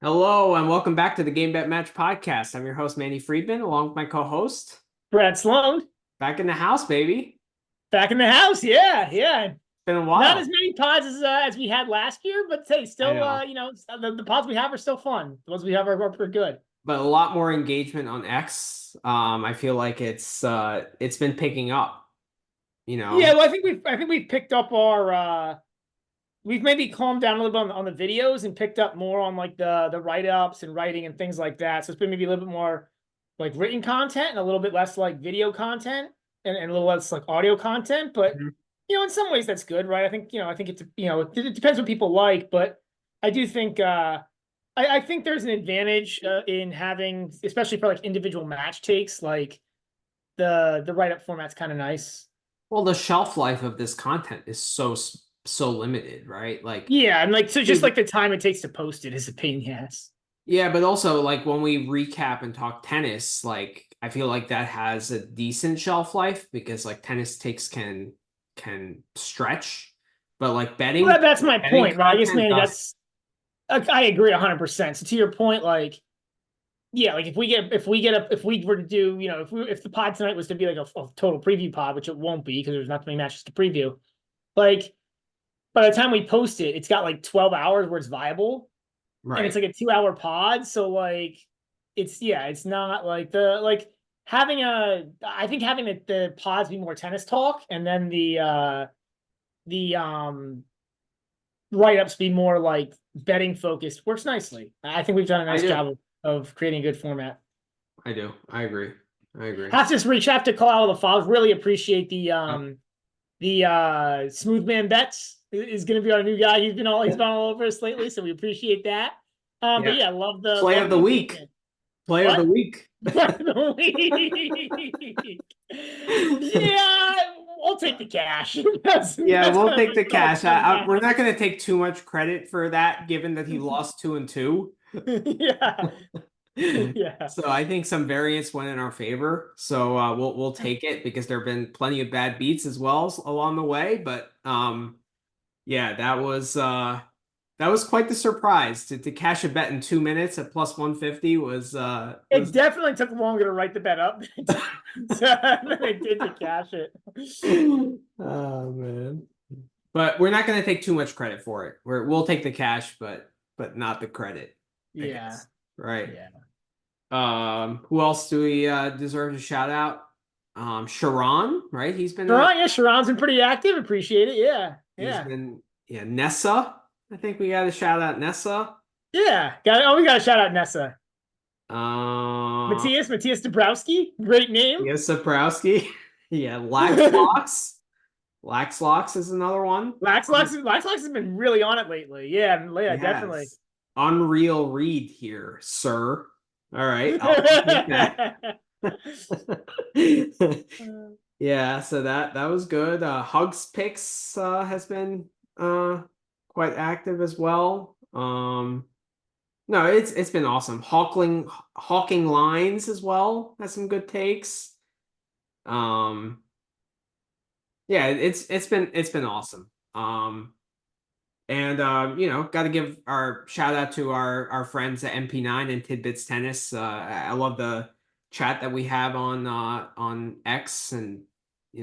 Hello and welcome back to the Game Bet Match podcast. I'm your host, Manny Friedman, along with my co-host. Brad Sloan Back in the house, baby. back in the house. Yeah, yeah. Been a Not while. as many pods as we had last year, but hey, I still, know. the pods we have are still fun. The ones we have are pretty good. But a lot more engagement on X. I feel like it's been picking up, you Yeah, know. well, I think we've picked up our we've maybe calmed down a little bit on the videos and picked up more on like the write-ups and writing and things like that. So it's been maybe a little bit more like written content and a little bit less like video content and a little less like audio content. But Mhm. in some ways that's good, right? I think it's it depends what people like, but I do think I think there's an advantage in having, especially for like individual match takes, like the write-up format's kind of nice. Well, the shelf life of this content is so limited, right? Like, Yeah, and like so just dude, like the time it takes to post it is a pain in the ass. yeah, but also like when we recap and talk tennis, like I feel like that has a decent shelf life because like tennis takes can stretch, but like Well, that's my betting point, right? I guess content maybe does. that's I agree 100%. So to your point, like yeah, like if we were to do, if the pod tonight was to be like a total preview pod, which it won't be because there's not many matches to preview, like by the time we post it, it's got like 12 hours where it's viable, and it's Right. like a 2 hour pod. So like it's not like having I think having the pods be more tennis talk and then the write-ups be more like betting focused works nicely. I think we've done a I nice do. job of creating a good format. I do. I agree. I agree. Have to call out all the files. Really appreciate Yep. the Smooth Man Bets is going to be our new guy. He's been all over us lately, so we appreciate that. But Yeah. yeah, Play of love the the week. engagement. Play of the What? week. The week. Yeah, I'll take the cash. Yeah, That's we'll kind of take the what cash. it comes We're down not going to take too much credit for that, given that he lost 2-2. to. Yeah, yeah. So I think some variance went in our favor. So we'll take it because there have been plenty of bad beats as well along the way. But yeah, that was quite the surprise to cash a bet in 2 minutes at plus 150 It was definitely took longer to write the bet up than it did to cash it. oh man. But we're not going to take too much credit for it. We'll take the cash, but not the credit, I Yeah, guess. Right. yeah. Who else do we deserve a shout out? Sharon, right? Sharon, yeah, Sharon's been pretty active. Appreciate it. Yeah, He's yeah, been yeah, Nessa. I think we got to shout out Nessa. yeah. We got to shout out Nessa. Uh Matthias Dabrowski. Great name. yeah, Saprowski. Yeah, Laxlox. Laxlox is another one. Laxlox has been really on it lately. Yeah, yeah, He definitely. has. Unreal read here, sir. All right, I'll take that. Yeah, so that was good. Hugs picks has been uh quite active as well. No, it's been awesome. Hawking lines as well has some good takes. Um yeah, it's been awesome. And got to give our shout out to our friends at MP9 and Tidbits Tennis. I love the chat that we have on X, and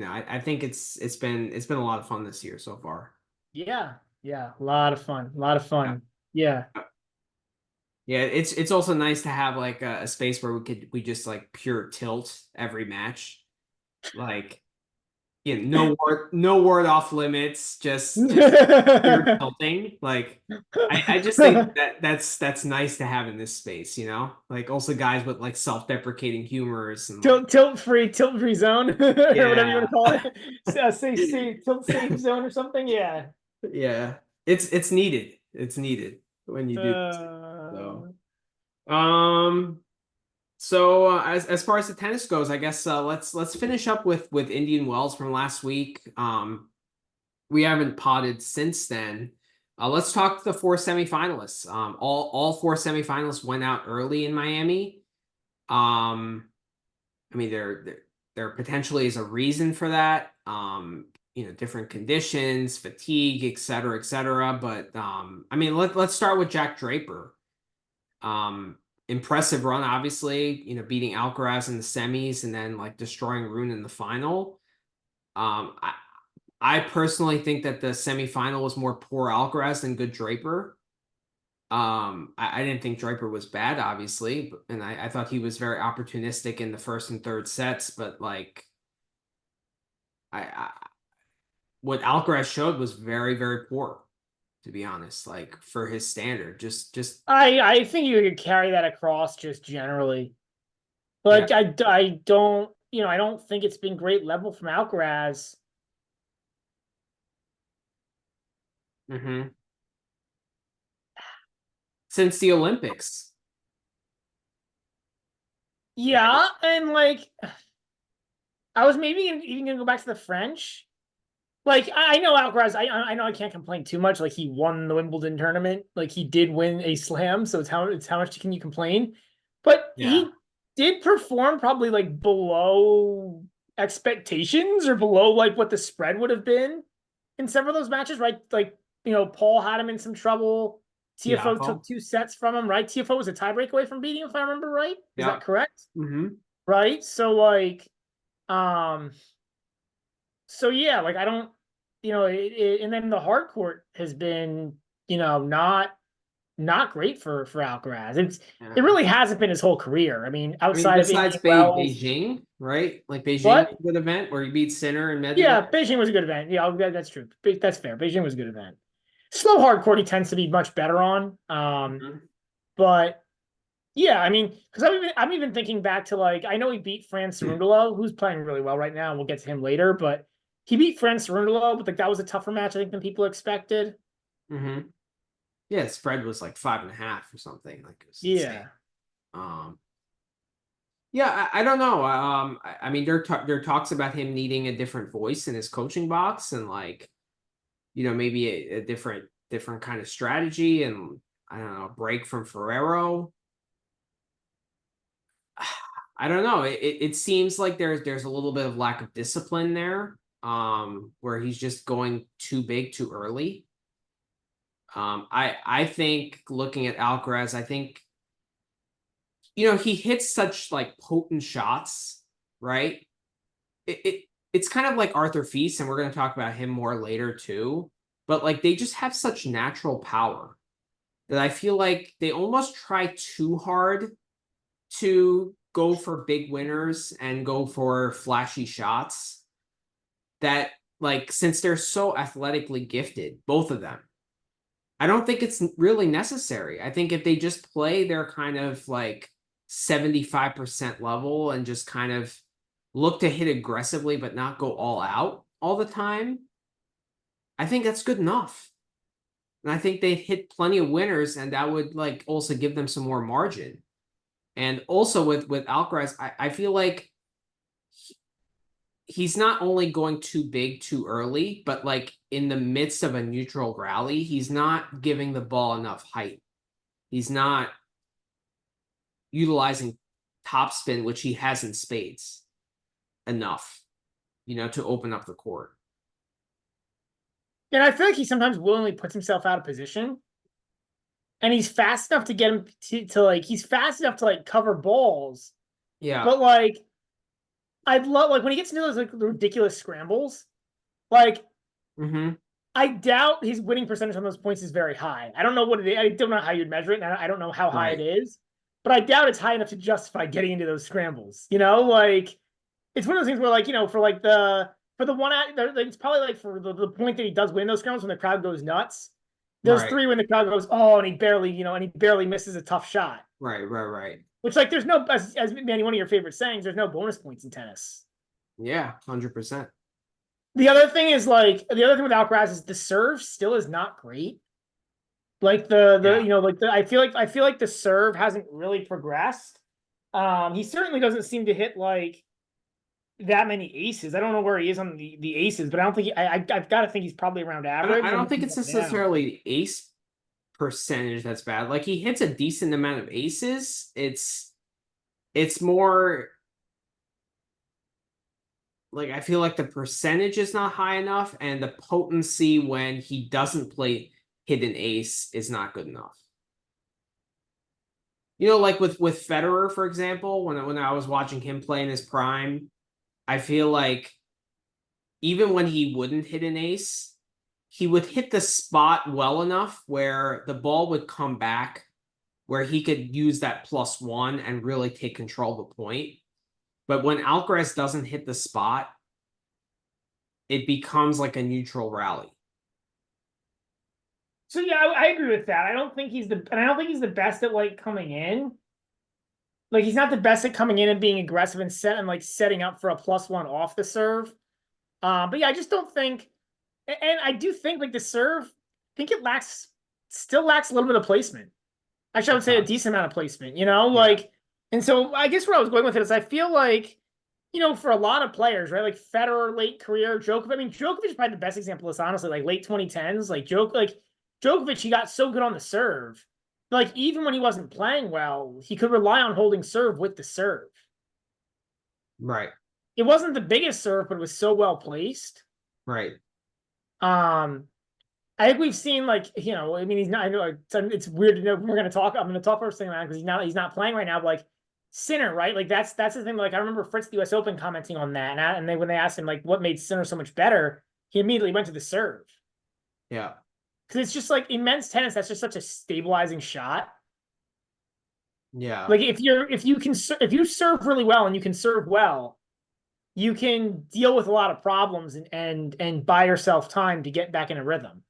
I think it's been a lot of fun this year so far. Yeah, yeah. A lot of fun. A lot of Yeah. fun. Yeah. Yeah, it's also nice to have like a space where we just like pure tilt every match. Like, no word off limits, just pure tilting. Like I just think that's nice to have in this space, Like also guys with like self-deprecating humors and like Tilt free zone or whatever you want yeah. to call it. Tilt safe zone or something. Yeah. Yeah. It's needed. It's needed when you do this. Uh, So um so as far as the tennis goes, I guess let's finish up with Indian Wells from last week. We haven't potted since then. Let's talk the four semifinalists. All four semifinalists went out early in Miami. I mean, there potentially is a reason for that. Different conditions, fatigue, et cetera, et cetera. But I mean, let's start with Jack Draper. Impressive run, obviously, beating Alcaraz in the semis and then like destroying Rune in the final. I personally think that the semifinal was more poor Alcaraz than good Draper. I didn't think Draper was bad, obviously, and I thought he was very opportunistic in the first and third sets, but like I what Alcaraz showed was very, very poor, to be honest, like for his standard. Just I think you could carry that across just generally. yeah. Like I don't, I don't think it's been great level from Alcaraz. hmm Since the Olympics. Yeah, and like I was maybe even gonna go back to the French. Like I know Alcaraz, I know I can't complain too much. Like he won the Wimbledon tournament. Like he did win a slam, so it's how much can you complain? But Yeah. he did perform probably like below expectations or below like what the spread would have been in several of those matches, right? Like, Paul had him in some trouble. TFO Tiafoe. took 2 sets from him, right? TFO was a tiebreak away from beating him, if I remember right. Is Yeah. that correct? hmm Right? So like, um, so yeah, like I don't, and then the hard court has been, not great for Alcaraz. It Yeah. really hasn't been his whole career. I mean, I mean, outside of besides Indian Wells, Beijing, right? Like Beijing was what? a good event where he beat Sinner and Medvedev. Yeah, Beijing was a good event. Yeah, that's true. That's fair. Beijing was a good event. Slow hard court he tends to be much better on. Mhm. But yeah, I mean, because I'm even thinking back to like I know he beat Fran Cerundolo, who's playing really well right now, and we'll get to him later. But he beat Fran Cerundolo, but like that was a tougher match I think than people expected. hmm Yeah, spread was like 5.5 or something. Like it was insane. Yeah, Um, yeah, I don't know. I mean, there are talks about him needing a different voice in his coaching box and like, maybe a different kind of strategy and I don't know, a break from Ferrero. I don't know. It seems like there's a little bit of lack of discipline there, where he's just going too big too early. I think looking at Alcaraz, I think he hits such like potent shots, right? It's kind of like Arthur Fils, and we're going to talk about him more later too. But like they just have such natural power that I feel like they almost try too hard to go for big winners and go for flashy shots that like since they're so athletically gifted, both of them, I don't think it's really necessary. I think if they just play their kind of like 75% level and just kind of look to hit aggressively but not go all out all the time, I think that's good enough. And I think they'd hit plenty of winners and that would like also give them some more margin. And also with Alcaraz, I feel like he's not only going too big too early, but like in the midst of a neutral rally, he's not giving the ball enough height. He's not utilizing topspin, which he has in spades, enough, to open up the court. and I feel like he sometimes willingly puts himself out of position, and he's fast enough to get him to like he's fast enough to like cover balls, Yeah. but like I'd love like when he gets into those like ridiculous scrambles, like Mm-hmm. I doubt his winning percentage on those points is very high. I don't know what it is. I don't know how you'd measure it, and I don't know how high it Right. is, but I doubt it's high enough to justify getting into those scrambles. Like it's one of those things where like for the one it's probably like for the point that he does win those scrambles when the crowd goes nuts. Those Right. three when the crowd goes and he barely misses a tough shot. Right. Which like there's no as Manny, one of your favorite sayings, there's no bonus points in tennis. Yeah, 100%. The other thing is like the other thing with Alcaraz is the serve still is not great. Like the Yeah. like the I feel like the serve hasn't really progressed. He certainly doesn't seem to hit like that many aces. I don't know where he is on the aces, but I don't think I've got to think he's probably around I average. I'm don't think looking it's up now. necessarily ace percentage that's bad. Like he hits a decent amount of aces. It's more like I feel like the percentage is not high enough, and the potency when he doesn't play hidden ace is not good enough. You know, like with Federer, for example, when I was watching him play in his prime, I feel like even when he wouldn't hit an ace, he would hit the spot well enough where the ball would come back, where he could use that +1 and really take control of the point. But when Alcaraz doesn't hit the spot, it becomes like a neutral rally. So yeah, I agree with that. I don't think he's the best at like coming in. Like he's not the best at coming in and being aggressive and like setting up for a +1 off the serve. But yeah, I just don't think, and I do think like the serve, I think it still lacks a little bit of placement. Actually, I would say a decent amount of placement, like, and so I guess where I was going with it is I feel like, for a lot of players, right? Like Federer, late career, Djokovic. I mean, Djokovic is probably the best example of this, honestly, like late 2010s, like Djokovic, he got so good on the serve. Like even when he wasn't playing well, he could rely on holding serve with the serve. Right. It wasn't the biggest serve, but it was so well placed. Right. I think we've seen like, I mean, he's not, I know it's weird to know I'm going to talk first thing around because he's not playing right now, but like Sinner, right? Like that's the thing. Like I remember Fritz at the US Open commenting on that. And when they asked him like what made Sinner so much better, he immediately went to the serve. Yeah. Because it's just like in men's tennis, that's just such a stabilizing shot. Yeah. Like if you serve really well and you can serve well, you can deal with a lot of problems and buy yourself time to get back in a rhythm.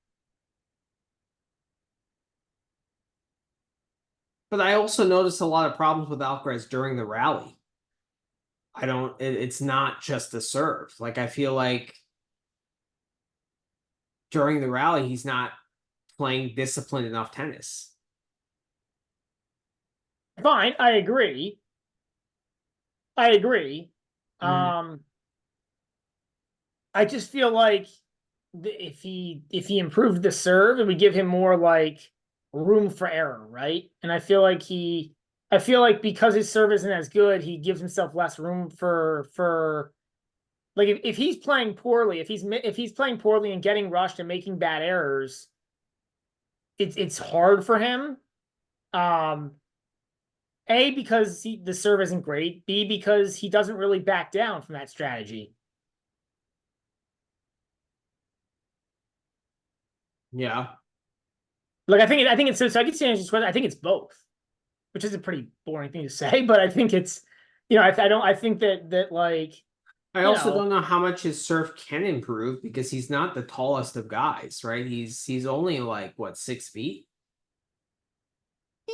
But I also noticed a lot of problems with Alcaraz during the rally. It's not just the serve. Like I feel like during the rally, he's not playing disciplined enough tennis. Fine, I agree. I agree. Mm. Um, I just feel like if he improved the serve, it would give him more like room for error, right? And I feel like because his serve isn't as good, he gives himself less room for like if he's playing poorly, if he's playing poorly and getting rushed and making bad errors, it's hard for him. Um, A, because the serve isn't great. B, because he doesn't really back down from that strategy. Yeah. Like I think it's so I can see I think it's both, which is a pretty boring thing to say, but I think it's I think that like I you also know don't know how much his serve can improve because he's not the tallest of guys, right? He's only like what, 6 feet?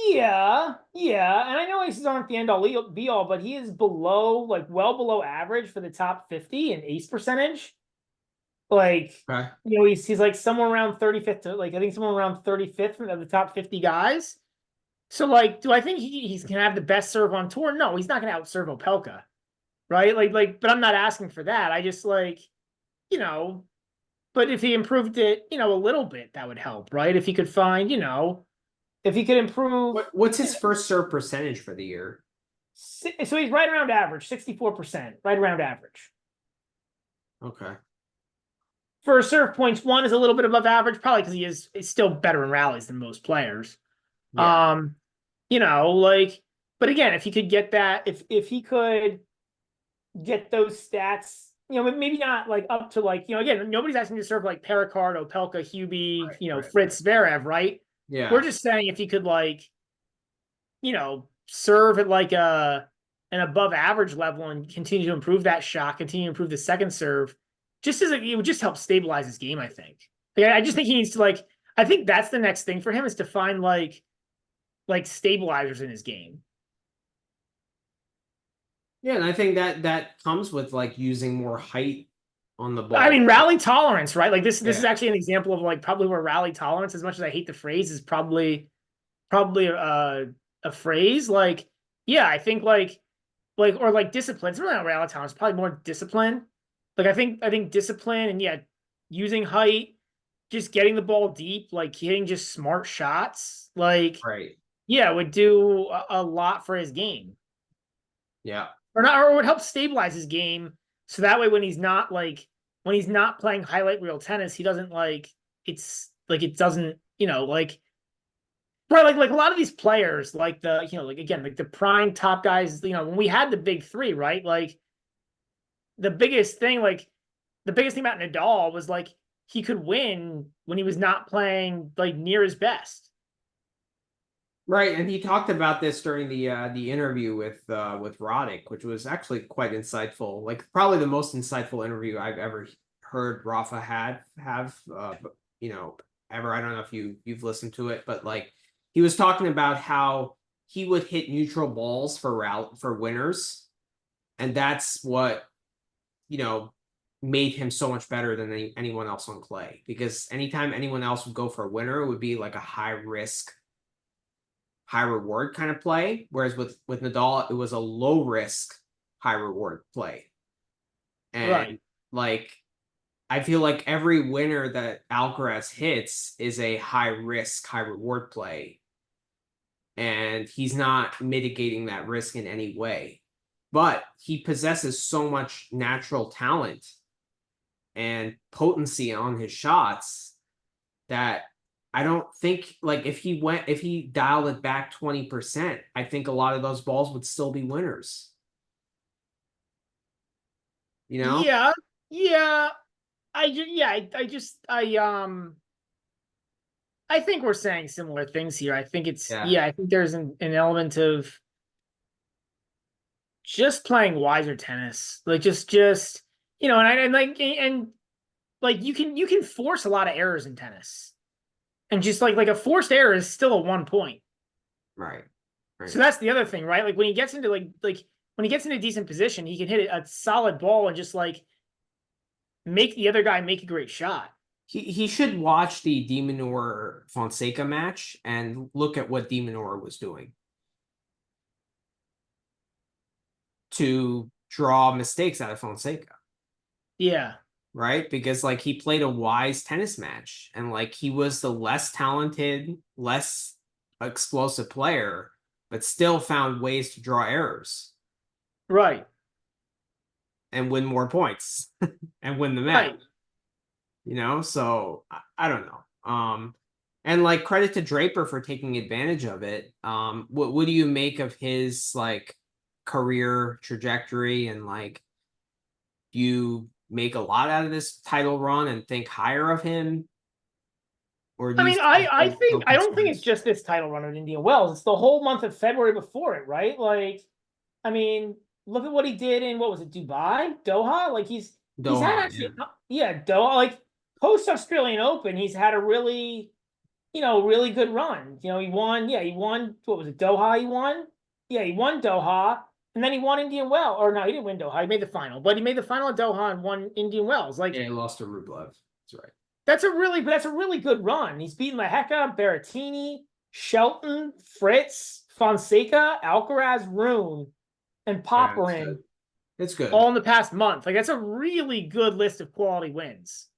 yeah, and I know aces aren't the end all be all, but he is well below average for the top 50 in ace percentage. Like Okay. he's like somewhere around 35th to like I think somewhere around 35th of the top 50 guys. So like, do I think he's gonna have the best serve on tour? No, he's not gonna outserve Opelka, right? But I'm not asking for that. I just like, you know, but if he improved it, a little bit, that would help, right? If he could find, if he could improve, What's his first serve percentage for the year? so he's right around average, 64%, right around average. Okay. For serve points, one is a little bit above average, probably because is still better in rallies than most players. Yeah. Um, like, but again, if he could get that, if he could get those stats, maybe not like up to like, again, nobody's asking to serve like Pericard, Opelka, Hubie, Right. Fritz, Zverev, right? Yeah. We're just saying if he could like, serve at like an above average level and continue to improve that shot, continue to improve the second serve, it would just help stabilize his game, I think. Like, I just think he needs to like, I think that's the next thing for him is to find like stabilizers in his game. Yeah, and I think that comes with like using more height on the I ball. mean, rally tolerance, right? Like this is Yeah. actually an example of like probably where rally tolerance, as much as I hate the phrase, is probably a phrase. Like, yeah, I think or like discipline. It's really not rally tolerance, probably more discipline. Like I think discipline and yeah, using height, just getting the ball deep, like hitting just smart shots, like Right. yeah, would do a lot for his game. Yeah. Or not, or would help stabilize his game so that way when he's not playing highlight reel tennis, he doesn't like it doesn't, like Right, like a lot of these players, like the like again, like the prime top guys, when we had the big three, right? Like the biggest thing, about Nadal was like he could win when he was not playing like near his best. Right, and he talked about this during the interview with Roddick, which was actually quite insightful. Like probably the most insightful interview I've ever heard Rafa have ever. I don't know if you've listened to it, but like he was talking about how he would hit neutral balls for winners, and that's what you know made him so much better than anyone else on clay. Because anytime anyone else would go for a winner, it would be like a high risk high reward kind of play. Whereas with Nadal, it was a low risk, high reward play. Right. And like I feel like every winner that Alcaraz hits is a high risk, high reward play. And he's not mitigating that risk in any way. But he possesses so much natural talent and potency on his shots that I don't think like if he dialed it back 20%, I think a lot of those balls would still be winners. You know? Yeah. Yeah. I think we're saying similar things here. Yeah. I think there's an element of just playing wiser tennis. Like just and like you can force a lot of errors in tennis. And just like a forced error is still a 1 point. Right. So Right. that's the other thing, right? Like when he gets into when he gets into a decent position, he can hit a solid ball and just like make the other guy make a great shot. He should watch the Demonor Fonseca match and look at what Demonor was doing to draw mistakes out of Fonseca. Yeah. Right? Because like he played a wise tennis match and like he was the less talented, less explosive player, but still found ways to draw errors Right. and win more points and win the match. Right. So I don't know. And like credit to Draper for taking advantage of it. What do you make of his like career trajectory and like do you make a lot out of this title run and think higher of him? Or do I you mean, still have no I don't think it's concerns? just this title run at Indian Wells. It's the whole month of February before it, right? Like, I mean, look at what he did in what was it, Dubai, Doha? Like he's had Doha, actually, yeah. yeah, Doha. Like post Australian Open, he's had a really, really good run. He won. What was it, Doha? He won. Yeah, he won Doha, and then he won Indian Wells. Or no, he didn't win Doha. He made the final, but he made the final at Doha and won Indian Wells. Like Yeah, he lost to Rublev. That's right. that's a really good run. He's beaten Maheka, Berrettini, Shelton, Fritz, Fonseca, Alcaraz, Rune, and Yeah, it's good. Popperin It's good. all in the past month. Like that's a really good list of quality wins.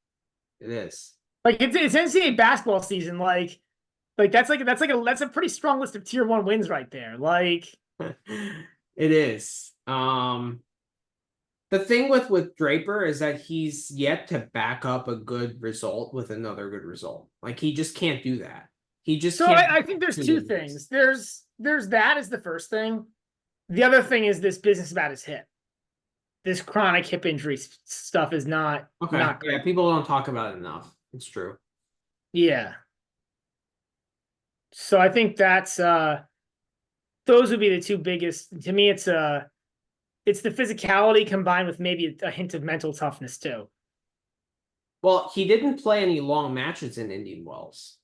It is. Like it's NCAA basketball season. That's a pretty strong list of tier one wins right there. Like It is. The thing with Draper is that he's yet to back up a good result with another good result. Like he just can't do that. He just so, can't I think there's two two good wins. things. There's that as the first thing. The other thing is this business about his hip. This chronic hip injury stuff is Okay. not Yeah, great. people don't talk about it enough. It's true. Yeah. So I think that's those would be the two biggest. To me, it's the physicality combined with maybe a hint of mental toughness too. Well, he didn't play any long matches in Indian Wells,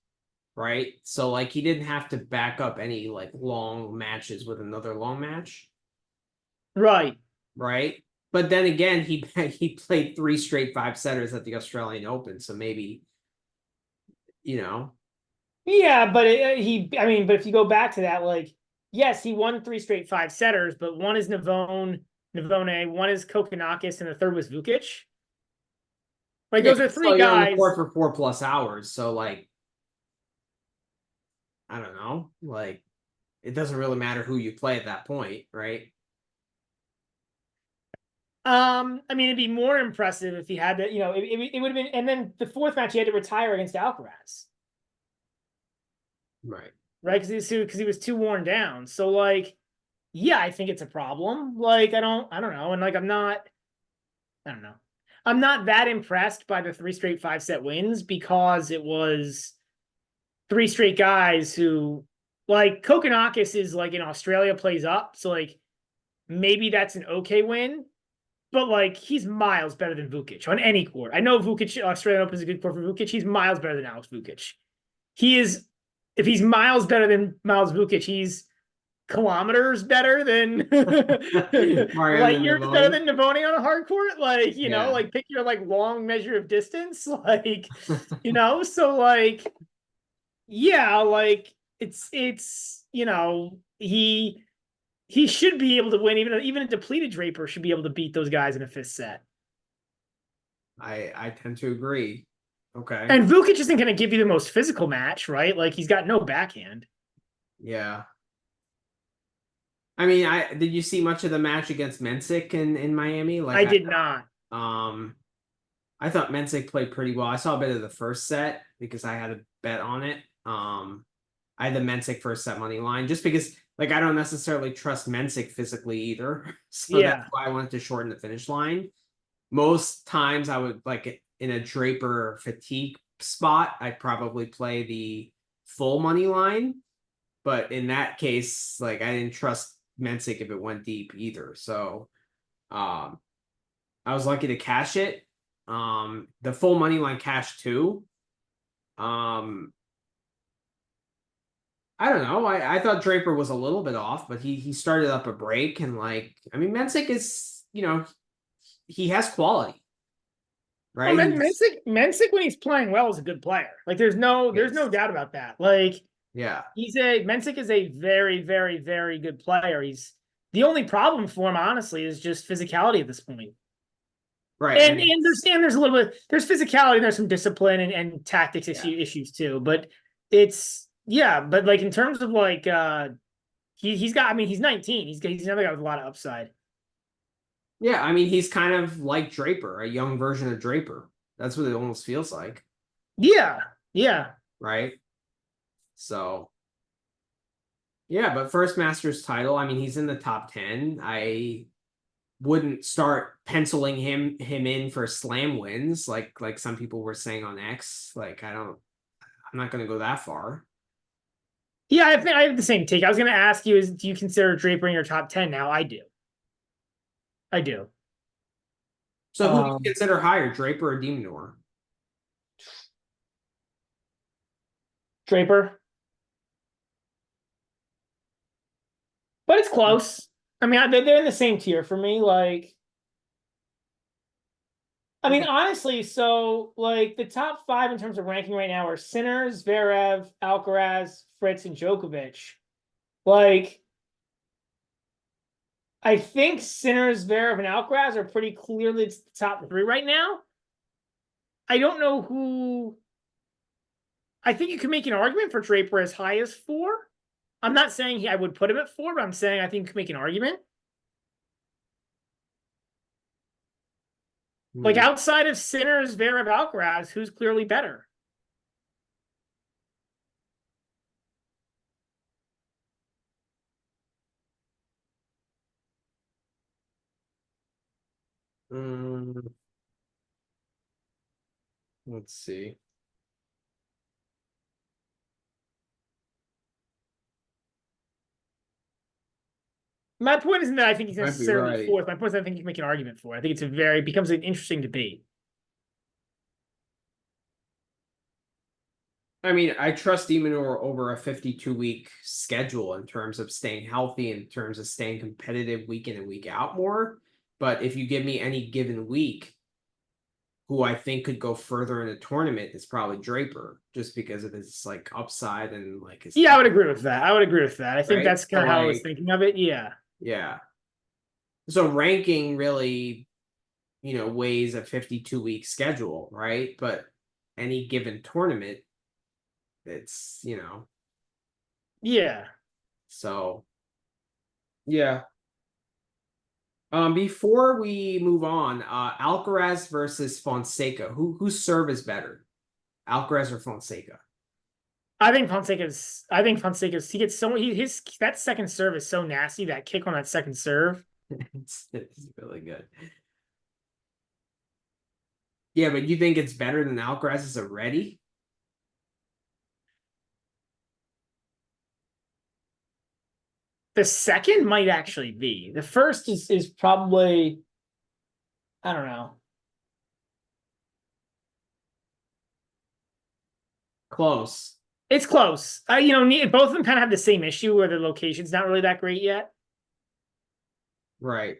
right? So like he didn't have to back up any like long matches with another long match, Right. right? But then again, he he played three straight five setters at the Australian Open, so maybe you know, Yeah, but I mean, but if you go back to that, like, yes, he won three straight five setters, but one is Navone, one is Kokkinakis, and the third was Vukic. Like yeah. those are So three you're on the court guys. for 4+ hours, so like I don't know, like it doesn't really matter who you play at that point, right? I mean, it'd be more impressive if he had that. It would have been. And then the fourth match, he had to retire against Alcaraz. Right. right? Because he was too worn down. So like, yeah, I think it's a problem. Like, I don't know, and like, I don't know. I'm not that impressed by the 3 straight 5-set wins because it was 3 straight guys who, like, Kokkinakis is like in Australia, plays up, so like maybe that's an okay win, but like he's miles better than Vukic on any court. I know Vukic, Australian Open is a good court for Vukic. He's miles better than Alex Vukic. He is, if he's miles better than Miles Vukic, he's kilometers better than light Mariano years better Navoni. than Navoni on a hard court. Like, Yeah. like pick your like long measure of distance. Like, so like, yeah, like it's he should be able to win. Even a depleted Draper should be able to beat those guys in a 5th set. I tend to agree. Okay. And Vukic isn't going to give you the most physical match, right? Like he's got no backhand. Yeah. I mean, did you see much of the match against Mensik in Miami? Like I did not. I thought Mensik played pretty well. I saw a bit of the first set because I had a bet on it. I had the Mensik first set money line just because like I don't necessarily trust Mensik physically either. So that's why I wanted to shorten the finish line. Most times I would like in a Draper fatigue spot, I'd probably play the full money line. But in that case, like I didn't trust Mensik if it went deep either. So I was lucky to cash it. The full money line cash too. I don't know. I thought Draper was a little bit off, but he started up a break and like I mean Mensik is, he has quality. Oh, Right? Mensik when he's playing well is a good player. Like there's no doubt about that. Like Yeah. Mensik is a very, very, very good player. He's the only problem for him, honestly, is just physicality at this point. Right. And there's a little bit, there's physicality, there's some discipline and tactics issues too. But but like in terms of like he's got, I mean, he's 19. He's another guy with a lot of upside. Yeah, I mean he's kind of like Draper, a young version of Draper. That's what it almost feels like. Yeah. Yeah. Right. So yeah, but first Masters title, I mean, he's in the top 10. I wouldn't start penciling him in for slam wins like some people were saying on X. Like I'm not gonna go that far. Yeah, I think I have the same take. I was gonna ask you, do you consider Draper in your top 10 now? I do. I do. So who do you consider higher, Draper or Demonor? Draper. But it's close. I mean, they're in the same tier for me. Like, I mean, honestly, so like the top 5 in terms of ranking right now are Sinner, Zverev, Alcaraz, Fritz, and Djokovic. Like, I think Sinner, Zverev, and Alcaraz are pretty clearly the top 3 right now. I don't know who. I think you can make an argument for Draper as high as 4. I'm not saying I would put him at 4, but I'm saying I think you can make an argument. Like outside of Sinner, Zverev, Alcaraz, who's clearly better? Let's see. My point isn't that I think he's Might be necessarily right. 4th. My point is I think you can make an argument for it. I think it becomes an interesting debate. I mean, I trust Demonor over a 52-week schedule in terms of staying healthy, in terms of staying competitive week in and week out more. But if you give me any given week, who I think could go further in a tournament is probably Draper, just because of his like upside and like his. Yeah, I would agree with that. I think that's kind of how I was thinking of it. Yeah. Yeah. So ranking really, weighs a 52-week schedule, right? But any given tournament, it's, Yeah. So yeah. Before we move on, Alcaraz versus Fonseca. Whose serve is better? Alcaraz or Fonseca? I think Fonseca's he gets so his that second serve is so nasty. That kick on that second serve. It's really good. Yeah, but you think it's better than Alcaraz's already? The second might actually be. The first is probably, I don't know. Close. It's close. Both of them kind of have the same issue where the location's not really that great yet. Right.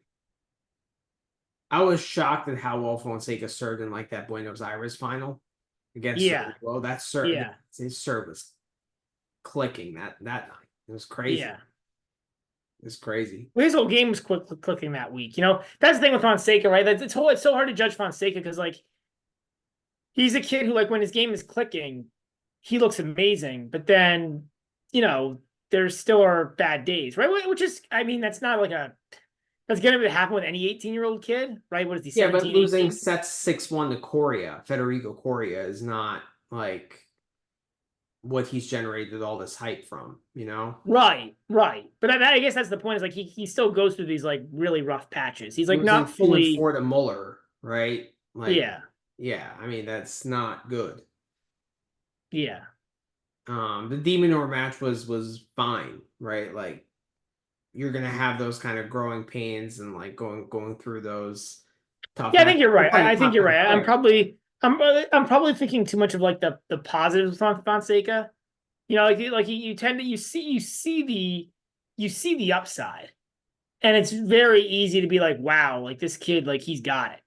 I was shocked at how well Fonseca served in like that Buenos Aires final against Yeah. Cerundolo. That serve, Yeah. his serve was clicking that night. It was crazy. Yeah. It's crazy. Well, his whole game was clicking that week. That's the thing with Fonseca, right? It's so hard to judge Fonseca because like he's a kid who like when his game is clicking, he looks amazing, but then there still are bad days, right? Which is, I mean, that's not like that's going to happen with any 18-year-old kid, right? What is he, Yeah, but 17, losing 18? sets 6-1 to Coria, Federico Coria, is not like what he's generated all this hype from, you know? Right, right. But I guess that's the point. Is like he still goes through these like really rough patches. He's like Losing not 2-4 fully. to Muller, right? Like, Yeah, yeah, I mean that's not good. yeah. The Demonor match was fine, right? Like you're gonna have those kind of growing pains and like going through those tough Yeah, I matches. think you're You're right. playing I a think you're competent right. player. I'm probably thinking too much of like the positives of Fonseca. Like you tend to you see the upside, and it's very easy to be like, wow, like this kid, like he's got it.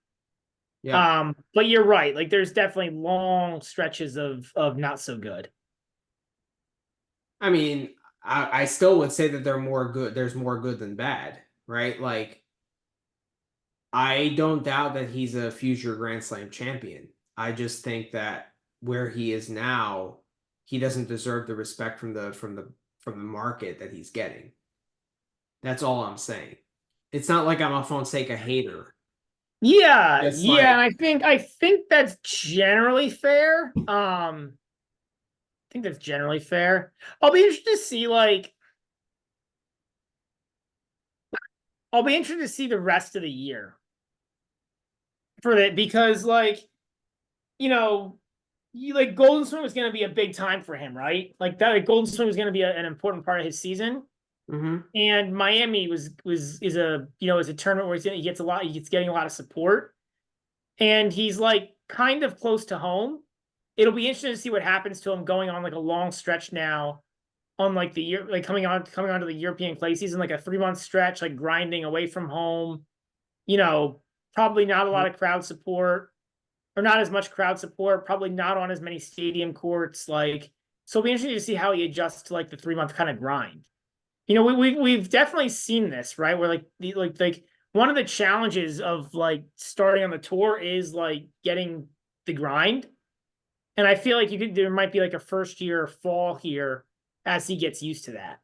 Yeah. But you're right. Like there's definitely long stretches of not so good. I mean, I still would say that they're more good. There's more good than bad, right? Like I don't doubt that he's a future Grand Slam champion. I just think that where he is now, he doesn't deserve the respect from the market that he's getting. That's all I'm saying. It's not like I'm a Fonseca hater. Yeah, It's yeah, like and I think that's generally fair. I think that's generally fair. I'll be interested to see like I'll be interested to see the rest of the year for that because like Golden Swing was going to be a big time for him, right? Like that like, Golden Swing was going to be an important part of his season. mhm. And Miami is a tournament where he's getting a lot of support, and he's like kind of close to home. It'll be interesting to see what happens to him going on like a long stretch now on like the year, like coming onto the European clay season, like a 3 month stretch, like grinding away from home. You know, probably not a lot of crowd support or not as much crowd support. Probably not on as many stadium courts. Like, so it'll be interesting to see how he adjusts to like the 3 month kind of grind. We've definitely seen this, right? Where like one of the challenges of like starting on the tour is like getting the grind. And I feel like there might be like a first year fall here as he gets used to that.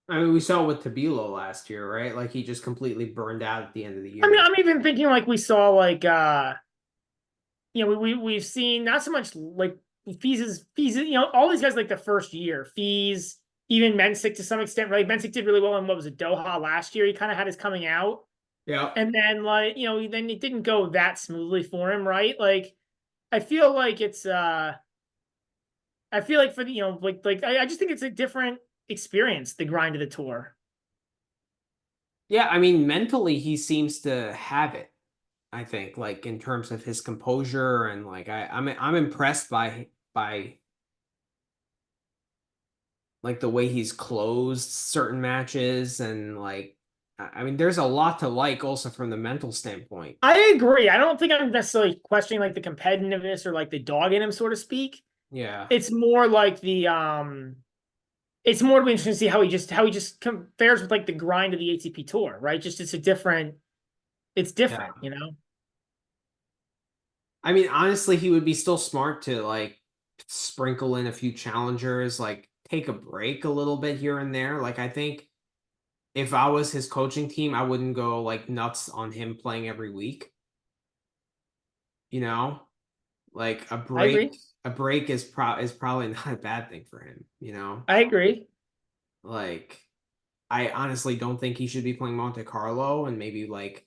I mean, we saw with Tabilo last year, right? Like he just completely burned out at the end of the I mean, year. I'm even thinking like we saw like we've seen not so much like fees, all these guys like the first year, fees, even Mensick to some extent, right? Mensick did really well in what was it, Doha last year. He kind of had his coming out. Yeah. And then then it didn't go that smoothly for him, right? Like I feel like it's I feel like for the I just think it's a different experience, the grind of the tour. Yeah, I mean, mentally he seems to have it. I think, like in terms of his composure and like I'm impressed by like the way he's closed certain matches and like I mean, there's a lot to like also from the mental standpoint. I agree. I don't think I'm necessarily questioning like the competitiveness or like the dog in him, so to speak. Yeah. It's more like it's more to be interesting to see how he just compares with like the grind of the ATP tour, right? Just it's Yeah. different. I mean, honestly, he would be still smart to like sprinkle in a few challengers, like take a break a little bit here and there. Like I think if I was his coaching team, I wouldn't go like nuts on him playing every week. You know, like a I break agree. a break is probably not a bad thing for him, you know? I agree. Like, I honestly don't think he should be playing Monte Carlo and maybe like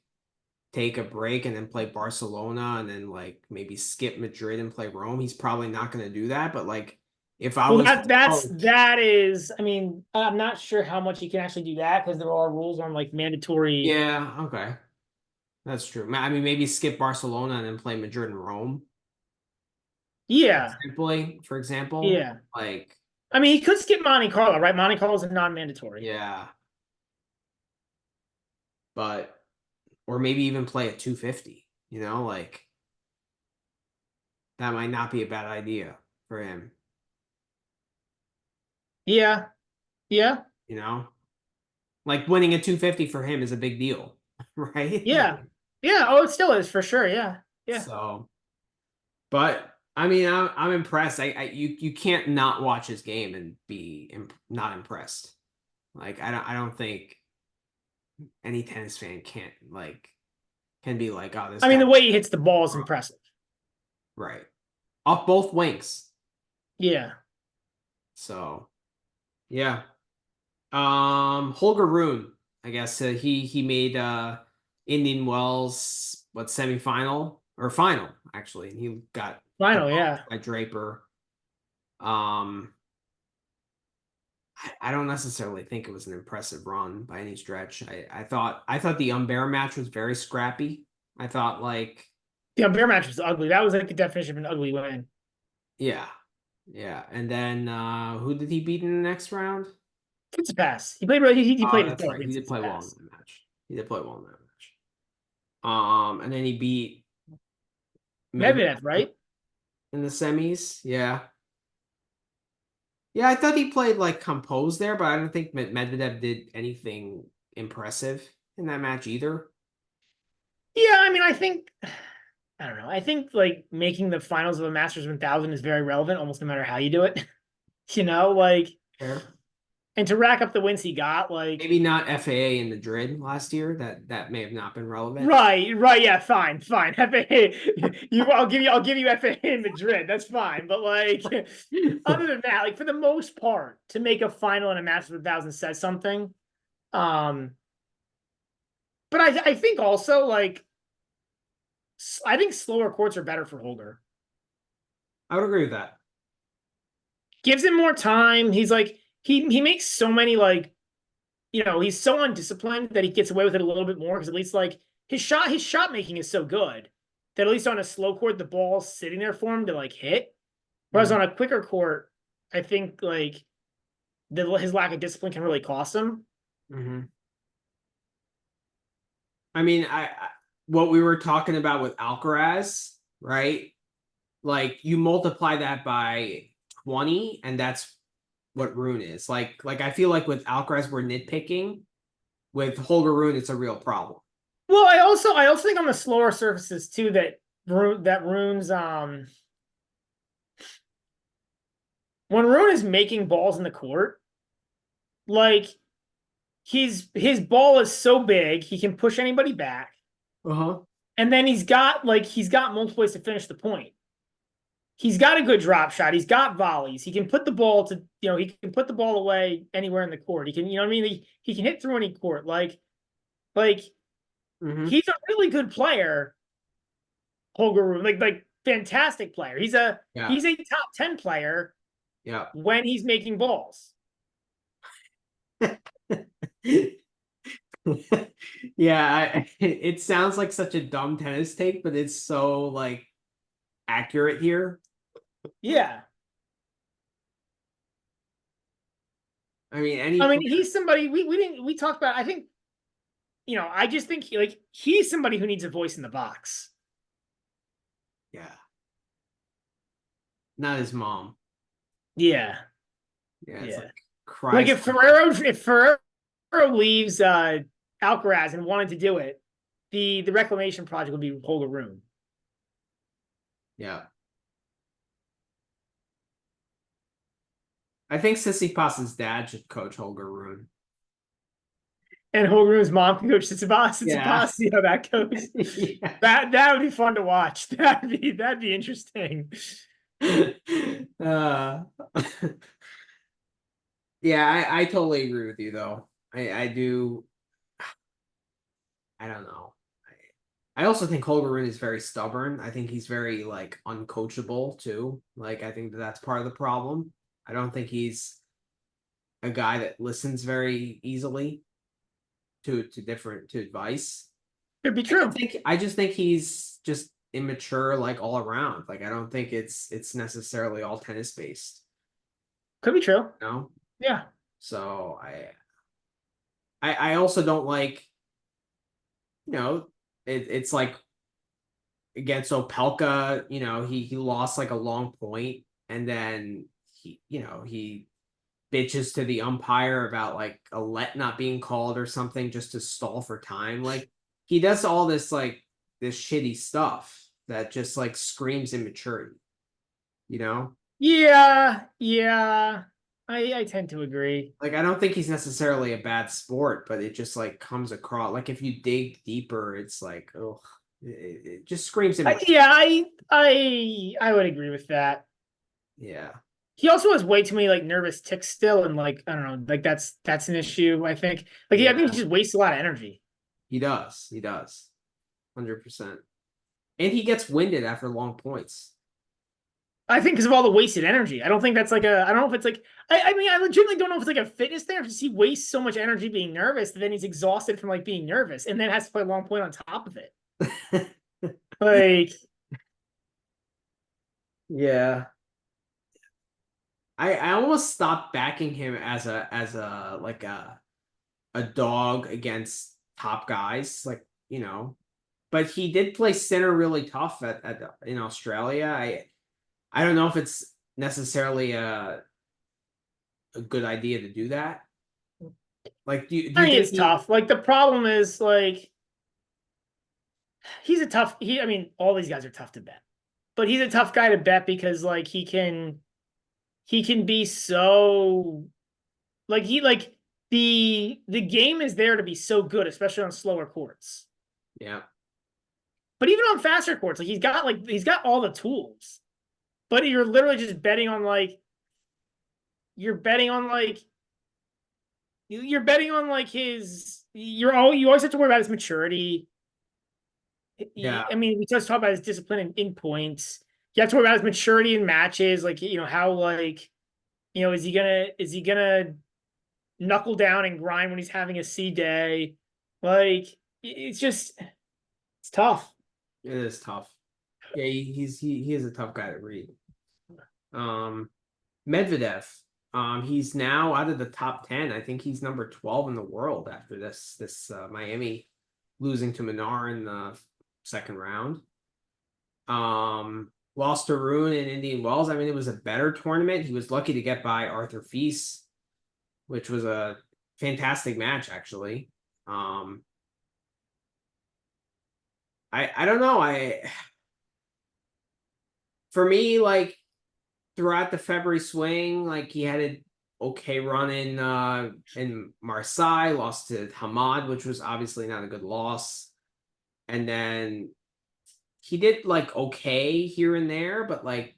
take a break and then play Barcelona and then like maybe skip Madrid and play Rome. He's probably not going to do that, but like if I Well, was that is. I mean, I'm not sure how much you can actually do that because there are rules on like mandatory. yeah, okay. That's true. I mean, maybe skip Barcelona and then play Madrid and Rome. Yeah, Simply, for example, yeah. like I mean, he could skip Monte Carlo, right? Monte Carlo is a non-mandatory. yeah, but or maybe even play at 250, you know, like that might not be a bad idea for him, Yeah, yeah, you know? Like winning at 250 for him is a big deal, right? yeah, Like yeah. Oh, it still is for sure. Yeah, yeah. so, but I mean, I'm impressed. You can't not watch his game and be not impressed. Like I don't think any tennis fan can be like, oh, this I mean, guy, the way he hits the ball is impressive. right, off both wings. Yeah. So yeah, Holger Rune, I guess he made Indian Wells what semifinal or final actually, and he got Final, demolished yeah. by Draper. Um, I don't necessarily think it was an impressive run by any stretch. I thought the Umber match was very scrappy. I thought like The bear match was ugly. That was like the definition of an ugly win. yeah, yeah, and then who did he beat in the next round? It's a pass. He played really. He Oh, played his that's ball. right. He did It's a play well in pass. that match. He did play well in that match. And then he beat Medvedev, Medvedev right? in the semis. Yeah. Yeah, I thought he played like composed there, but I don't think Medvedev did anything impressive in that match either. Yeah, I mean, I don't know. I think like making the finals of a Masters 1000 is very relevant, almost no matter how you do it. Like, Fair. and to rack up the wins he got, like, Maybe not FAA in Madrid last year. That may have not been relevant. right, yeah, fine. FAA, I'll give you FAA in Madrid. That's fine, but like, other than that, like for the most part, to make a final in a Masters 1000 says something. Um, but I think also like I think slower courts are better for Holder. I would agree with that. Gives him more time. He's like he makes so many like he's so undisciplined that he gets away with it a little bit more because at least like his shot making is so good that at least on a slow court the ball's sitting there for him to like hit. Whereas Mhm. on a quicker court, I think like his lack of discipline can really cost him. Mhm. I mean, what we were talking about with Alcaraz, right? Like you multiply that by 20, and that's what Rune is. Like I feel like with Alcaraz we're nitpicking. With Holger Rune, it's a real problem. Well, I also think on the slower surfaces too that Rune's when Rune is making balls in the court, like his ball is so big he can push anybody back, Uh-huh. and then he's got multiple ways to finish the point. He's got a good drop shot. He's got volleys. He can put the ball to he can put the ball away anywhere in the court. He can what I mean. He can hit through any court. Like Mm-hmm. he's a really good player. Holger Rune, like fantastic player. He's a Yeah. he's a top 10 player Yeah. when he's making balls. Yeah, it sounds like such a dumb tennis take, but it's so like accurate here. Yeah. I mean, any I mean, player. he's somebody we talked about. I think, I just think he's somebody who needs a voice in the box. Yeah, not his mom. Yeah. Yeah, it's Yeah. like Like cries. if Ferrero leaves Alcaraz and wanted to do it, the reclamation project would be Holger Rune. Yeah, I think Sissy dad should coach Holger Rune. And Holger Rune's mom can coach Yeah. Tsitsipas, see how that goes. Yeah. That would be fun to watch. That'd be interesting. uh, yeah, I totally agree with you though. I do. I don't know. I also think Holger Rune is very stubborn. I think he's very like uncoachable too. Like I think that's part of the problem. I don't think he's a guy that listens very easily to advice. Could be true. I just think he's just immature like all around. Like I don't think it's necessarily all tennis based. Could be true. You know? Yeah. So I also don't like, you know, it's like against Opelka, he lost like a long point and then he bitches to the umpire about like a let not being called or something just to stall for time. Like he does all this like this shitty stuff that just like screams immaturity, you know? Yeah. Yeah. I tend to agree. Like I don't think he's necessarily a bad sport, but it just like comes across like if you dig deeper, it's like, oh, it just screams immaturity. Yeah, I would agree with that. Yeah. He also has way too many like nervous ticks still, and like I don't know, like that's an issue. I think like yeah, I think Yeah. he just wastes a lot of energy. He does. He does. 100%. And he gets winded after long points. I think because of all the wasted energy. I don't think that's like a. I don't know if it's like. I mean, I legitimately don't know if it's like a fitness thing, or because he wastes so much energy being nervous that then he's exhausted from like being nervous, and then has to play a long point on top of it. Like, Yeah. I almost stopped backing him as a like a dog against top guys, like, but he did play center really tough at in Australia. I don't know if it's necessarily a good idea to do that. Like do I you mean, think it's tough. Like the problem is like he's a tough. I mean, all these guys are tough to bet, but he's a tough guy to bet because like he can be so like the game is there to be so good, especially on slower courts. yeah. But even on faster courts, like he's got all the tools. But you're literally just betting on like you're betting on like you're betting on like his you always have to worry about his maturity. Yeah. I mean, we just talk about his discipline in points. You have to worry about his maturity in matches, like how like is he gonna knuckle down and grind when he's having a C day? Like it's tough. It is tough. Yeah, he is a tough guy to read. Um Medvedev. He's now out of the top 10. I think he's number 12 in the world after this Miami losing to Minar in the second round. Lost to Rune in Indian Wells. I mean, it was a better tournament. He was lucky to get by Arthur Fils, which was a fantastic match, actually. Um, I don't know. For me, like throughout the February swing, like he had an okay run in Marseille, lost to Hamad, which was obviously not a good loss. And then he did like okay here and there, but like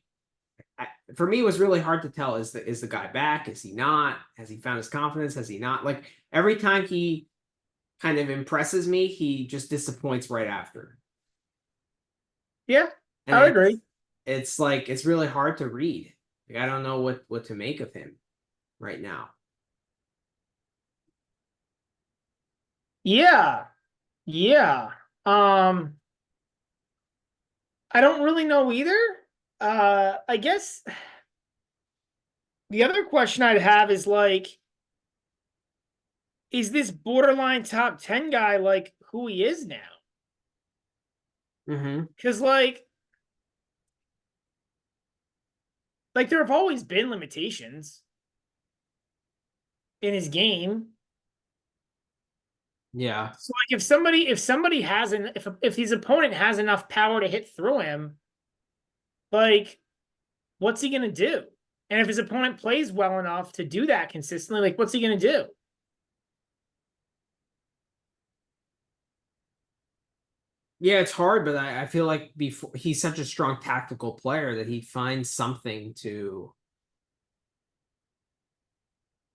for me, it was really hard to tell is the guy back? Is he not? Has he found his confidence? Has he not? Like every time he kind of impresses me, he just disappoints right after. Yeah, And I would agree. it's like it's really hard to read. Like I don't know what to make of him right now. Yeah, yeah. Um, I don't really know either. I guess the other question I'd have is like, is this borderline top 10 guy like who he is now? Mm-hmm. Because like there have always been limitations in his game. Yeah. So like if somebody has an if his opponent has enough power to hit through him, like what's he gonna do? And if his opponent plays well enough to do that consistently, like what's he gonna do? Yeah, it's hard, but I feel like before he's such a strong tactical player that he finds something to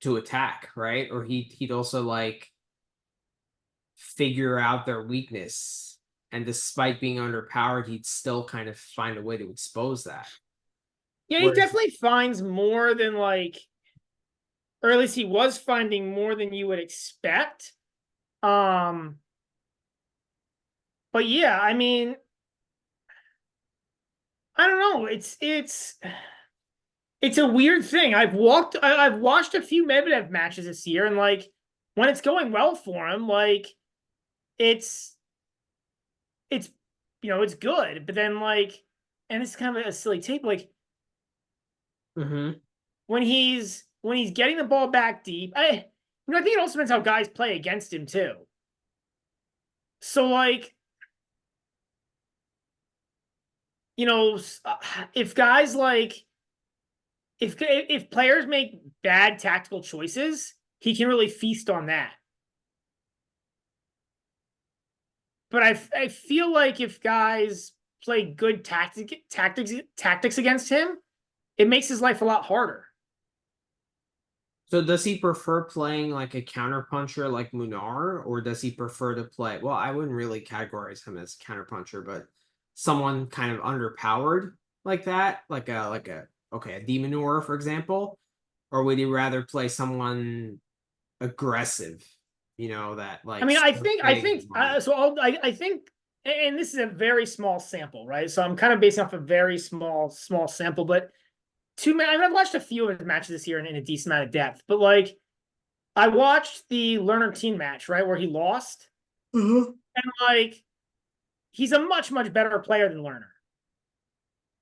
attack, right? Or he'd also like figure out their weakness. And despite being underpowered, he'd still kind of find a way to expose that. Yeah, he Whereas, definitely finds more than like, or at least he was finding more than you would expect. Um, but yeah, I mean, I don't know. It's a weird thing. I've watched a few Medvedev matches this year, and like when it's going well for him, like it's it's it's good. But then like, and it's kind of a silly take, like mhm. when he's getting the ball back deep, I think it also depends how guys play against him too. So like, you know, if guys like if players make bad tactical choices, he can really feast on that. But I feel like if guys play good tactics against him, it makes his life a lot harder. So does he prefer playing like a counterpuncher like Munar, or does he prefer to play? Well, I wouldn't really categorize him as a counterpuncher, but someone kind of underpowered like that, like a okay, a Demonor, for example, or would he rather play someone aggressive, that I like mean, big money? I think, and this is a very small sample, right? So I'm kind of basing off a very small sample, but I've watched a few of his matches this year in a decent amount of depth, but like I watched the Lerner team match, right, where he lost, Mhm. and like he's a much better player than Lerner.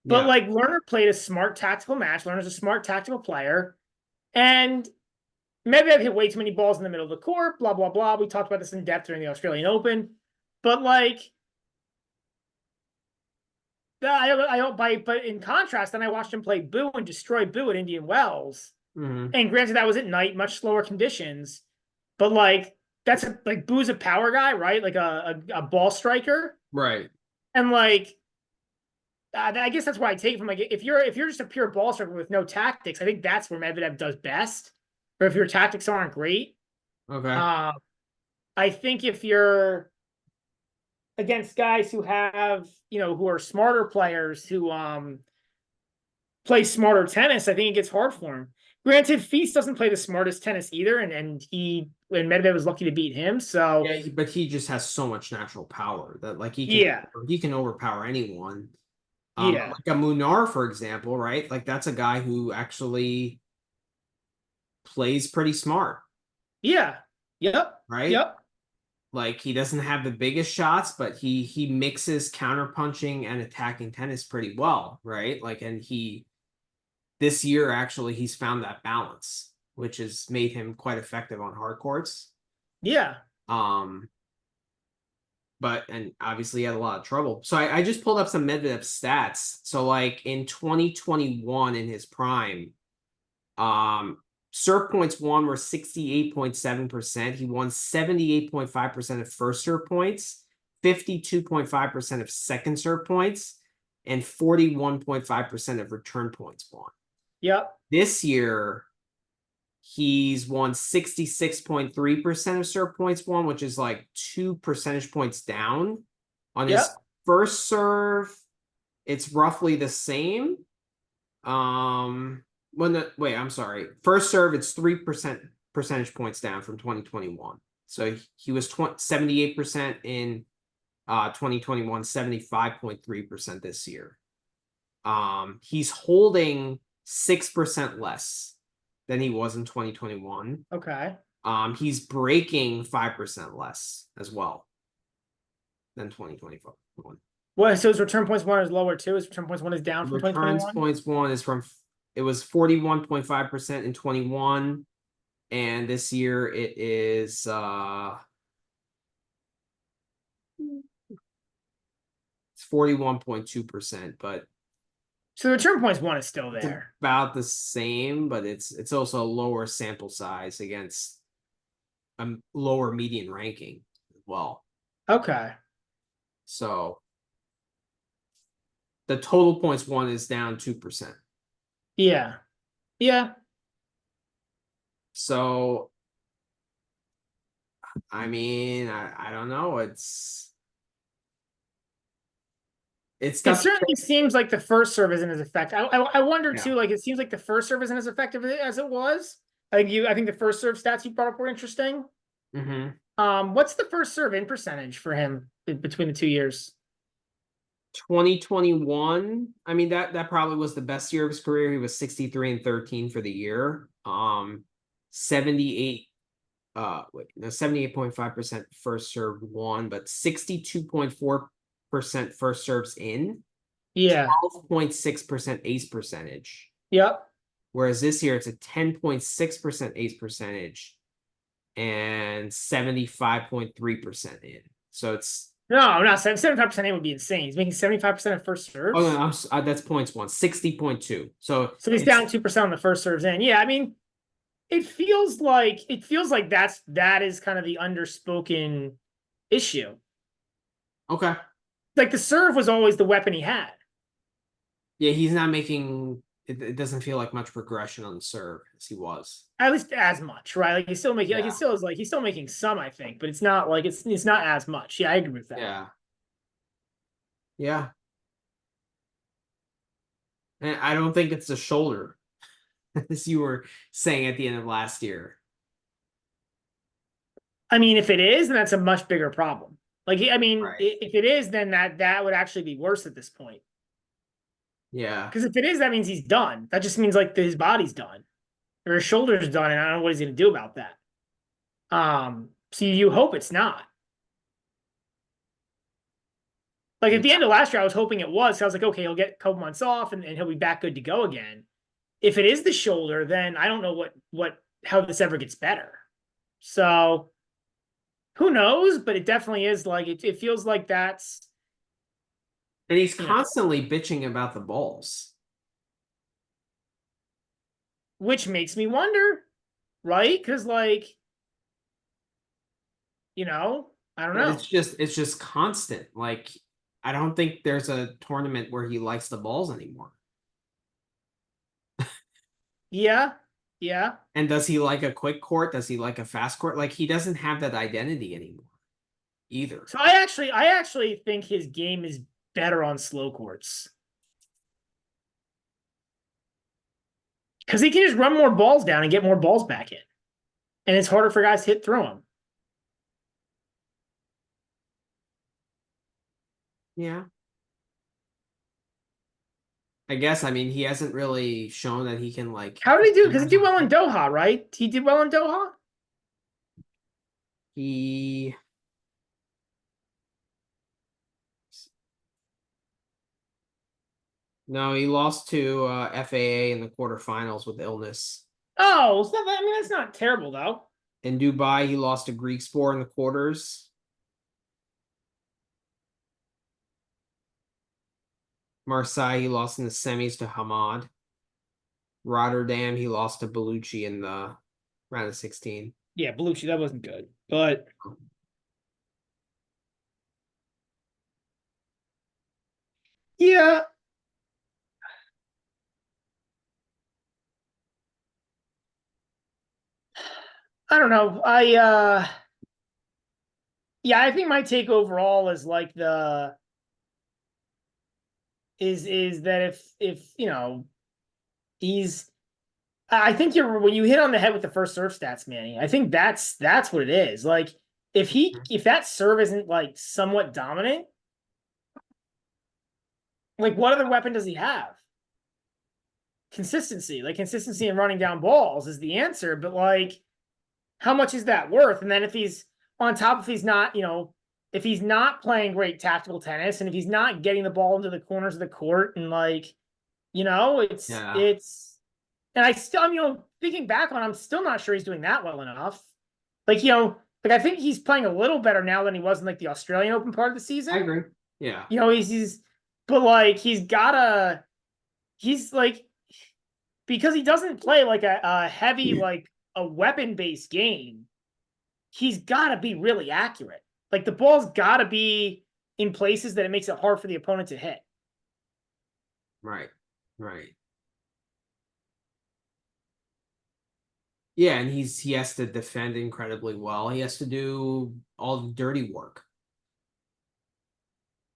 But Yeah. like Lerner played a smart tactical match. Lerner's a smart tactical player, and Medvedev hit way too many balls in the middle of the court. Blah blah blah. We talked about this in depth during the Australian Open, but like but in contrast, then I watched him play Boo and destroy Boo at Indian Wells. Hmm. And granted, that was at night, much slower conditions, but like like Boo's a power guy, right? Like a ball striker, Right. and like I guess that's why I take it from like if you're just a pure ball striker with no tactics, I think that's where Medvedev does best. Or if your tactics aren't great, Okay. uh, I think if you're against guys who have who are smarter players who play smarter tennis, I think it gets hard for him. Granted, Fils doesn't play the smartest tennis either, and Medvedev was lucky to beat him. So Yeah, but he just has so much natural power that like yeah, he can overpower anyone. yeah, Like a Munar, for example, right? Like that's a guy who actually plays pretty smart, yeah, yep, right? yep, Like he doesn't have the biggest shots, but he mixes counterpunching and attacking tennis pretty well, right? Like, and he this year actually he's found that balance, which has made him quite effective on hard courts. yeah. Um, but and obviously he had a lot of trouble. So I just pulled up some Medvedev stats. So like in 2021 in his prime, um, serve points won were 68.7%. He won 78.5% of first serve points, 52.5% of second serve points, and 41.5% of return points won. Yep. This year, he's won 66.3% of serve points won, which is like 2 percentage points down. On his Yep. first serve, it's roughly the same. Wait, I'm sorry. First serve, it's 3% percentage points down from 2021. So he was 78% in 2021, 75.3% this year. He's holding 6% less than he was in 2021. Okay. He's breaking 5% less as well than 2024. Well, so his return points one is lower too. His return points one is down from Returns 2021. points one is from it was 41.5% in 21, and this year it is it's 41.2%, but So the return points one is still it's there. about the same, but it's also a lower sample size against a lower median ranking as well. Okay. So the total points won is down 2%. Yeah. Yeah. So, I mean, I don't know. It's It got certainly seems like the first serve isn't as effective. I wonder yeah. too, like it seems like the first serve isn't as effective as it was. I think the first serve stats you brought up were interesting. Mm-hmm. What's the first serve in percentage for him between the 2 years? 2021. I mean, that probably was the best year of his career. He was 63 and 13 for the year. 78 wait, no, 78.5% first serve won, but 62.4% first serves in, Yeah. 12.6% ace percentage. Yep. Whereas this year it's a 10.6% ace percentage and 75.3% in. So it's No, not 75% in would be insane. He's making 75% of first oh no, serves. that's points won, 60.2. So So he's down it's 2% on the first serves in. Yeah, I mean, it feels like that is kind of the underspoken issue. okay. Like the serve was always the weapon he had. Yeah, he's not making it doesn't feel like much progression on the serve as he was. At least as much, right? Like he's still making like Yeah. he's still making some, I think, but it's not like it's not as much. Yeah, I agree with that. Yeah. Yeah. And I don't think it's a shoulder, as you were saying at the end of last year. I mean, if it is, then that's a much bigger problem. Like, I mean, Right. if it is, then that would actually be worse at this point. Yeah. Because if it is, that means he's done. That just means like his body's done or his shoulder's done, and I don't know what he's going to do about that. So you hope it's not. Like at the Yeah. end of last year, I was hoping it was. So I was like, okay, he'll get a couple months off and he'll be back good to go again. If it is the shoulder, then I don't know how this ever gets better. So who knows? But it definitely is like it feels like that's And he's you know, constantly bitching about the balls. which makes me wonder, right? Because I don't know. It's just constant. Like I don't think there's a tournament where he likes the balls anymore. Yeah, yeah. And does he like a quick court? Does he like a fast court? Like he doesn't have that identity anymore either. So I actually think his game is better on slow courts because he can just run more balls down and get more balls back in, and it's harder for guys to hit through him. Yeah. I guess I mean he hasn't really shown that he can like How did he do? Because he did well in Doha, right? He did well in Doha. he no, he lost to FAA in the quarterfinals with illness. Oh, so I mean that's not terrible though. In Dubai, he lost to Greek Sport in the quarters. Marseille, he lost in the semis to Hamad. Rotterdam, he lost to Bellucci in the round of 16. Yeah, Bellucci, that wasn't good, but yeah, I don't know. Yeah, I think my take overall is like the is that if he's I think you're when you hit on the head with the first serve stats, Manny. I think that's what it is. Like if that serve isn't like somewhat dominant, like what other weapon does he have? Consistency. Like consistency in running down balls is the answer, but like how much is that worth? And then if he's on top, if he's not, if he's not playing great tactical tennis and if he's not getting the ball into the corners of the court and like, Yeah. it's and I still, thinking back on, I'm still not sure he's doing that well enough. Like, I think he's playing a little better now than he was in like the Australian Open part of the I season. agree. Yeah. But like he's like because he doesn't play like a heavy like a weapon based game. He's got to be really accurate. Like the ball's got to be in places that it makes it hard for the opponent to hit. Right. Right. Yeah, and he has to defend incredibly well. He has to do all the dirty work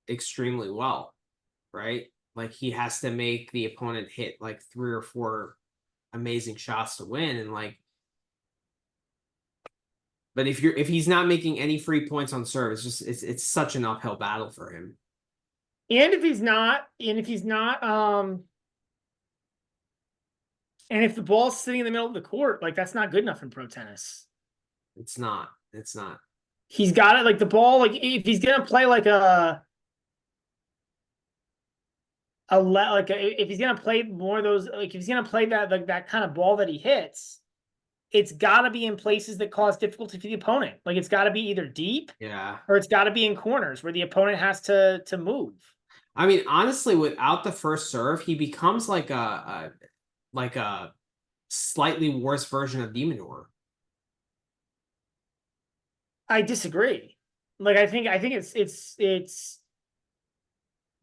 extremely well, right? Like he has to make the opponent hit like 3 or 4 amazing shots to win, and like, but if he's not making any free points on serve, it's such an uphill battle for him. And if he's not, and if the ball's sitting in the middle of the court, like that's not good enough in pro tennis. It's not. It's not. He's got it like the ball, like if he's gonna play like if he's gonna play more of those, like if he's gonna play that like that kind of ball that he hits, it's got to be in places that cause difficulty for the opponent. Like it's got to be either deep, Yeah, or it's got to be in corners where the opponent has to move. I mean, honestly, without the first serve, he becomes like a slightly worse version of Dimitrov. I disagree. Like I think it's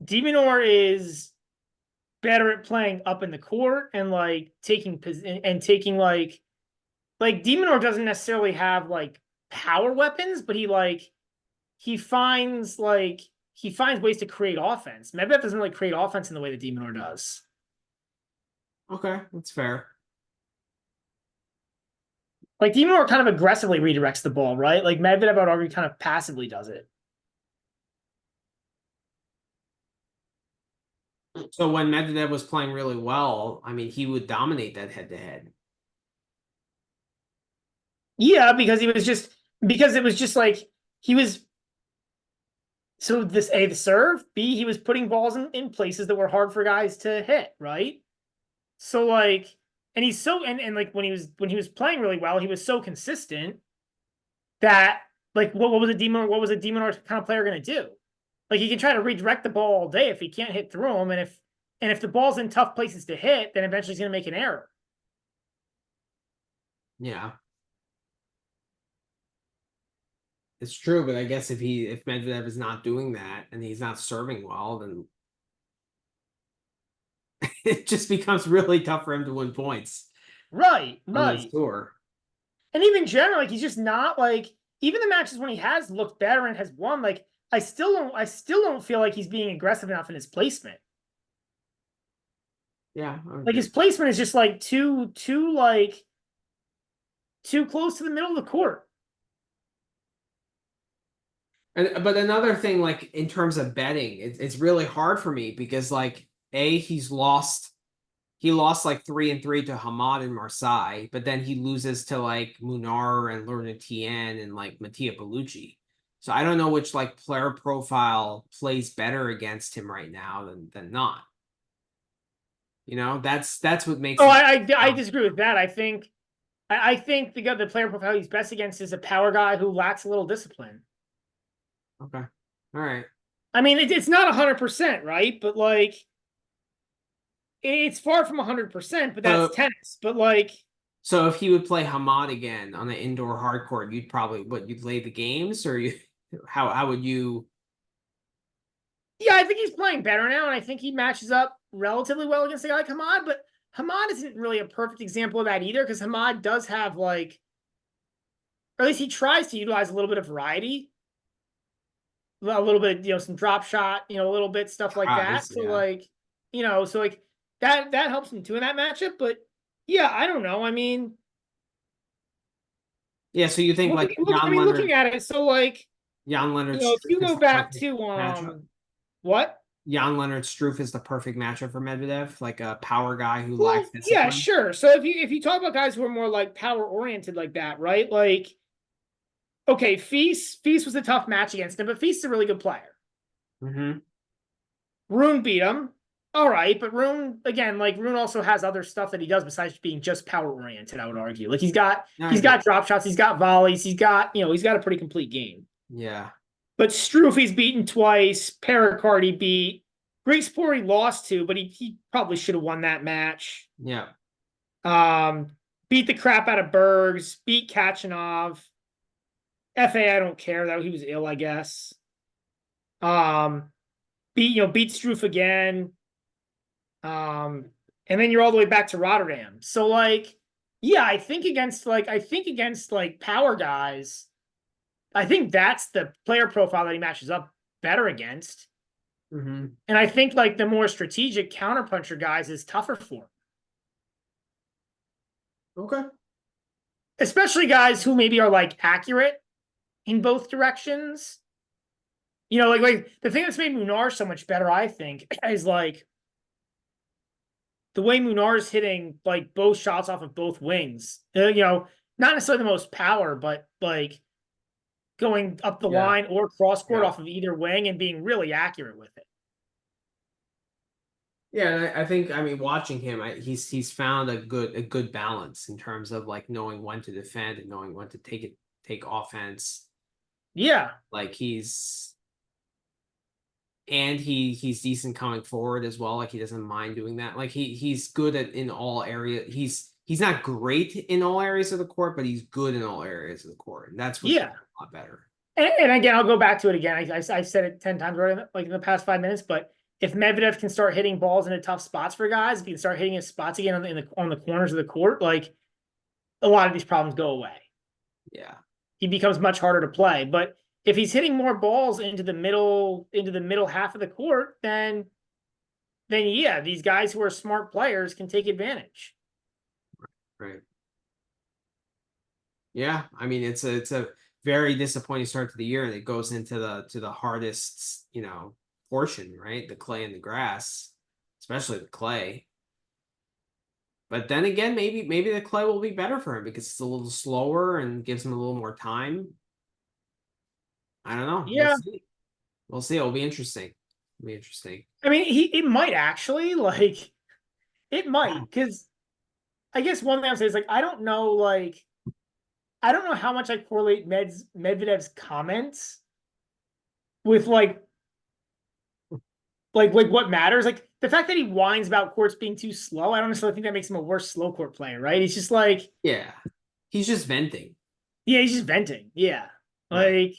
Dimitrov is better at playing up in the court and like taking like Dimitrov doesn't necessarily have like power weapons, but he finds ways to create offense. Medvedev doesn't really create offense in the way that Dimitrov does. Okay, that's fair. Like Dimitrov kind of aggressively redirects the ball, right? Like Medvedev, I would argue, kind of passively does it. So when Medvedev was playing really well, I mean, he would dominate that head-to-head. Yeah, because it was just like he was. So this A, the serve, B, he was putting balls in places that were hard for guys to hit, right? So like, and he's so and like when he was playing really well, he was so consistent that like what was a Dimitrov kind of player going to do? Like he can try to redirect the ball all day if he can't hit through them, and if the ball's in tough places to hit, then eventually he's going to make an error. Yeah. It's true, but I guess if Medvedev is not doing that and he's not serving well, then it just becomes really tough for him to win points Right, on this right. tour. And even generally, like he's just not like even the matches when he has looked better and has won, like I still don't feel like he's being aggressive enough in his placement. Yeah, Like his placement is just like too close to the middle of the court. but another thing, like in terms of betting, it's really hard for me because like he lost like 3-3 to Hamad in Marseille, but then he loses to like Munar and Rune and like Mattia Bellucci. So I don't know which like player profile plays better against him right now than not. You know, that's what makes. Oh, I disagree with that. I think the player profile he's best against is a power guy who lacks a little discipline. Okay. All right. I mean, it's not 100%, right? But like, it's far from 100%. But that's tennis. But like, so if he would play Hamad again on an indoor hard court, you'd probably you'd lay the games, or you how would you? Yeah, I think he's playing better now, and I think he matches up relatively well against a guy like Hamad. But Hamad isn't really a perfect example of that either, because Hamad does have like, or at least he tries to utilize a little bit of variety, a little bit, some drop shot, a little bit stuff like that. So like, so like that helps him too in that matchup. But yeah, I don't know. I mean, yeah. So you think like looking at it, so like Jan-Lennard if you Struff is go the back perfect to matchup? what? Jan-Lennard Struff is the perfect matchup for Medvedev, like a power guy who Well, lacks yeah, discipline. sure. So if you talk about guys who are more like power oriented like that, right? Like, okay, Fils was a tough match against him, but Fils is a really good player. Mm-hmm. Rune beat him. All right, but Rune again, like Rune also has other stuff that he does besides being just power oriented. I would argue, like he's got drop shots, he's got volleys, he's got a pretty complete game. Yeah. But Struff he's beaten twice. Pericard he beat. Graceport he lost to, but he probably should have won that match. Yeah. Beat the crap out of Bergs. Beat Kachanov. FA I don't care that he was ill, I guess. Beat Struff again. And then you're all the way back to Rotterdam. So like, yeah, I think against power guys, I think that's the player profile that he matches up better against. Mm-hmm. And I think like the more strategic counterpuncher guys is tougher for him. Okay. Especially guys who maybe are like accurate in both directions. Like the thing that's made Munar so much better, I think, is like the way Munar's hitting like both shots off of both wings. Not necessarily the most power, but like going up the Yeah. line or cross court Yeah. off of either wing and being really accurate with it. Yeah, and I think watching him, he's found a good balance in terms of like knowing when to defend and knowing when to take offense. Yeah. Like he's decent coming forward as well. Like he doesn't mind doing that. Like he's good in all areas. He's not great in all areas of the court, but he's good in all areas of the court, and that's what's a lot better. And again, I'll go back to it again. I've said it 10 times already, like in the past 5 minutes. But if Medvedev can start hitting balls into tough spots for guys, if he can start hitting his spots again on the corners of the court, like a lot of these problems go away. Yeah, he becomes much harder to play. But if he's hitting more balls into the middle half of the court, then yeah, these guys who are smart players can take advantage. right. Yeah, it's a very disappointing start to the year, and it goes into the hardest, portion, right? The clay and the grass, especially the clay. But then again, maybe the clay will be better for him because it's a little slower and gives him a little more time. I don't know. Yeah. We'll see. It'll be interesting. It'll be interesting. I mean, it might actually, like, it might, because I guess one thing I'm saying is, like, I don't know how much I correlate Medvedev's comments with like what matters. Like the fact that he whines about courts being too slow, I don't necessarily think that makes him a worse slow court player, right? He's just like, yeah, he's just venting. Yeah, he's just venting. Yeah. Right. Like,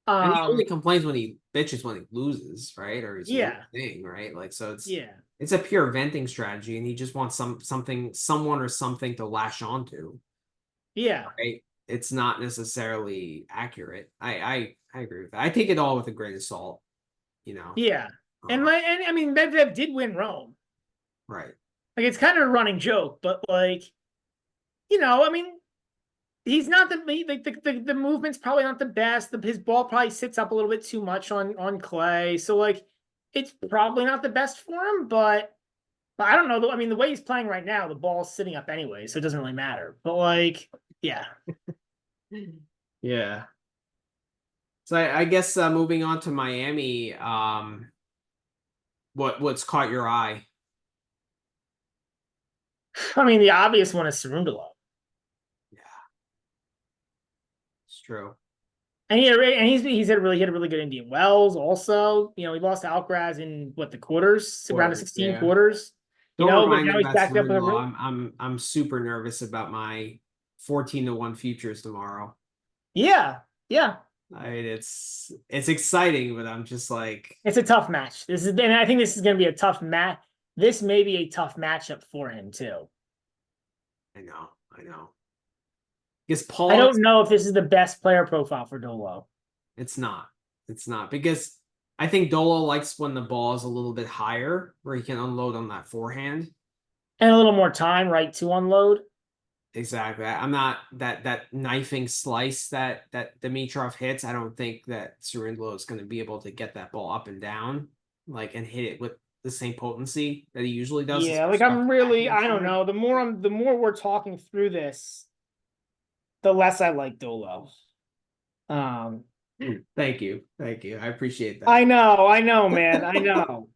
And he only complains when he bitches when he loses, right? Or he's yeah. losing, right? Like, so Yeah. it's a pure venting strategy, and he just wants someone or something to lash onto. Yeah. Right? It's not necessarily accurate. I agree with that. I take it all with a grain of salt, Yeah. And I mean, Medvedev did win Rome. Right. Like, it's kind of a running joke, but like, I mean, he's not the movement's probably not the best. His ball probably sits up a little bit too much on clay. So like, it's probably not the best for him, but I don't know though. I mean, the way he's playing right now, the ball's sitting up anyway, so it doesn't really matter. But like, yeah. Yeah. So I guess moving on to Miami, what's caught your eye? I mean, the obvious one is Cerundolo. Yeah, it's true. And he's had a really good Indian Wells also. He lost to Alcaraz in the quarters, around the 16 Yeah. quarters. Don't But remind now me he's about backed up with a Cerundolo. I'm super nervous about my 14-1 futures tomorrow. Yeah. It's exciting, but I'm just like, It's a tough match. And I think this is going to be a tough match. This may be a tough matchup for him too. I know. Because Paul, I don't know if this is the best player profile for Dolo. It's not because I think Dolo likes when the ball is a little bit higher where he can unload on that forehand. And a little more time, right, to unload. Exactly. I'm not that knifing slice that Dimitrov hits. I don't think that Cerundolo is going to be able to get that ball up and down, like, and hit it with the same potency that he usually does. Yeah, like I don't know. The more we're talking through this, the less I like Dolo. Thank you. I appreciate that. I know, man. I know.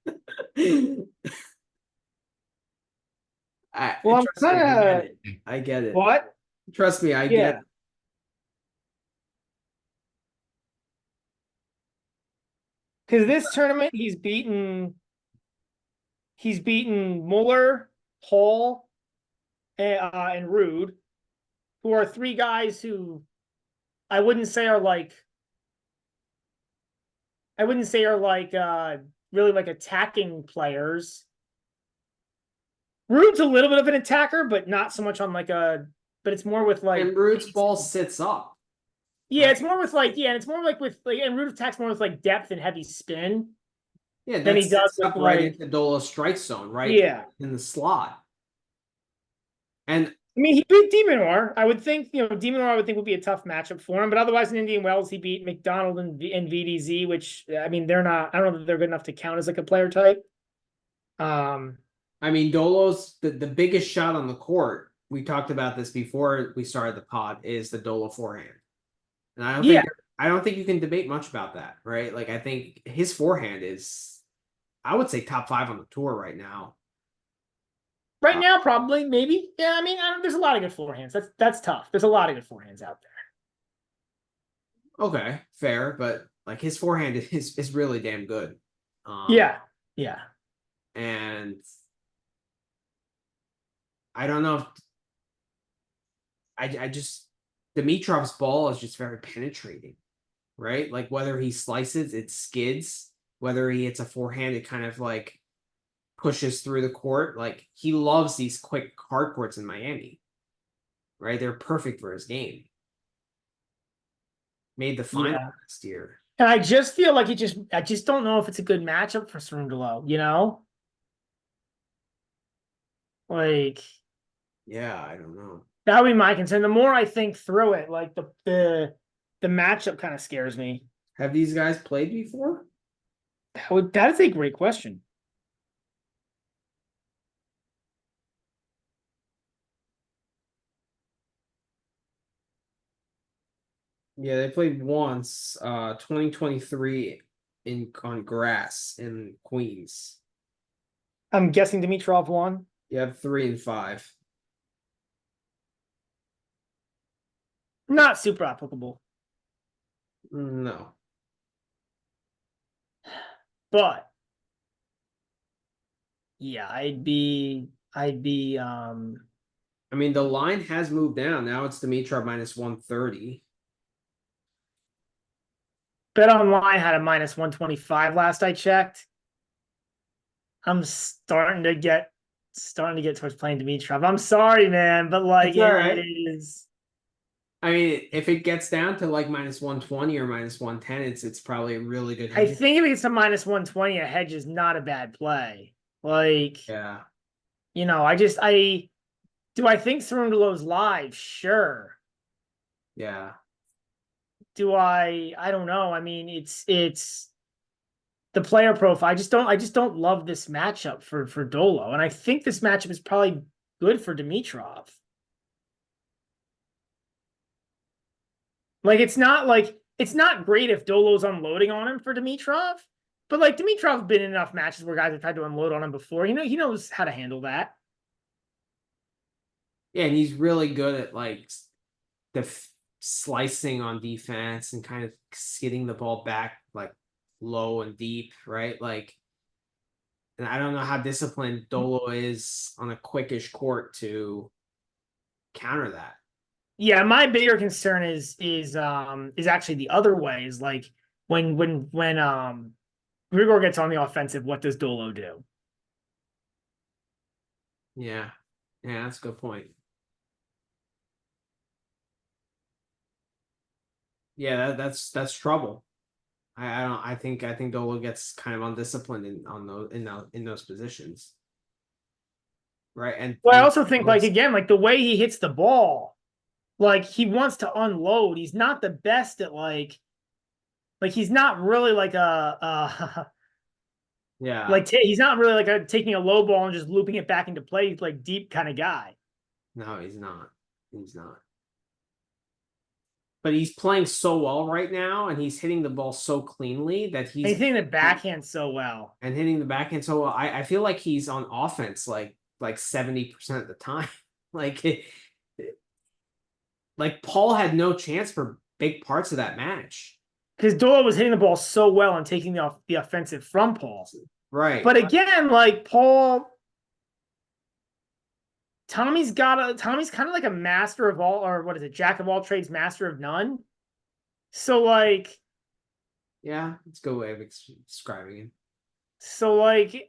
I'm kind of. I get it. What? Trust me, I get it. Because this tournament, he's beaten Muller, Hall, and Rude, who are three guys who I wouldn't say are like. I wouldn't say are like really like attacking players. Rude's a little bit of an attacker, but not so much on like a. But it's more with like. And Rude's ball sits up. Yeah, Right? it's more with like and it's more like with like and Rude attacks more with like depth and heavy spin Yeah, than that he does sits with up right like into Dolo's strike zone, right yeah. in the slot. And I mean, he beat Dimitrov. I would think, Dimitrov I would think would be a tough matchup for him. But otherwise, in Indian Wells, he beat McDonald and VDZ, which I mean, they're not. I don't know that they're good enough to count as like a player type. Um, I mean, Dolo's the biggest shot on the court. We talked about this before we started the pod. Is the Dolo forehand, and yeah, I don't think you can debate much about that, right? Like I think his forehand is, I would say, top 5 on the tour right now. right now probably maybe. Yeah, I mean, there's a lot of good forehands. That's tough. There's a lot of good forehands out there. Okay, fair, but like his forehand is really damn good. Yeah, yeah. And I don't know if I just Dimitrov's ball is just very penetrating, right? Like whether he slices, it skids. Whether he hits a forehand, it kind of like pushes through the court. Like he loves these quick hard courts in Miami, right? They're perfect for his game. Made the final Yeah. last year. And I just feel like I just don't know if it's a good matchup for Cerundolo, Like Yeah, I don't know. that would be my concern. The more I think through it, like the matchup kind of scares me. Have these guys played before? That is a great question. Yeah, they played once, 2023 on grass in Queens. I'm guessing Dimitrov won. You have 3 and 5. Not super applicable, No. but yeah, I'd be I mean, the line has moved down. Now it's Dimitrov minus 130. Bet online had a minus 125 last I checked. I'm starting to get towards playing Dimitrov. I'm sorry, man, but like It's all right. it is. I mean, if it gets down to like minus 120 or minus 110, it's probably a really good I hedge. think if it gets to minus 120, a hedge is not a bad play. Like, Yeah. I do I think Cerundolo's live? Sure. Yeah. Do I don't know. I mean, it's the player profile. I just don't love this matchup for Dolo. And I think this matchup is probably good for Dimitrov. It's not great if Dolo's unloading on him for Dimitrov, but like Dimitrov's been in enough matches where guys have tried to unload on him before. He knows how to handle that. Yeah, and he's really good at like the slicing on defense and kind of skidding the ball back like low and deep, right? Like, and I don't know how disciplined Dolo is on a quickish court to counter that. Yeah, my bigger concern is actually the other way. Is like when Grigor gets on the offensive, what does Dolo do? Yeah. Yeah, that's a good point. Yeah, that's trouble. I don't I think Dolo gets kind of undisciplined in those positions. Right. And Well, I also think like again, like the way he hits the ball, like he wants to unload. He's not the best at like he's not really like yeah. he's not really like taking a low ball and just looping it back into play like deep kind of guy. No, he's not. He's not. But he's playing so well right now and he's hitting the ball so cleanly that And he's hitting the backhand so well. and hitting the backhand so well. I feel like he's on offense like 70% of the time. like like Paul had no chance for big parts of that match. Because Doyle was hitting the ball so well and taking the offensive from Paul. Right. But again, like Tommy's kind of like a master of all, or what is it, jack of all trades, master of none. So like Yeah, it's a good way of describing him. So like,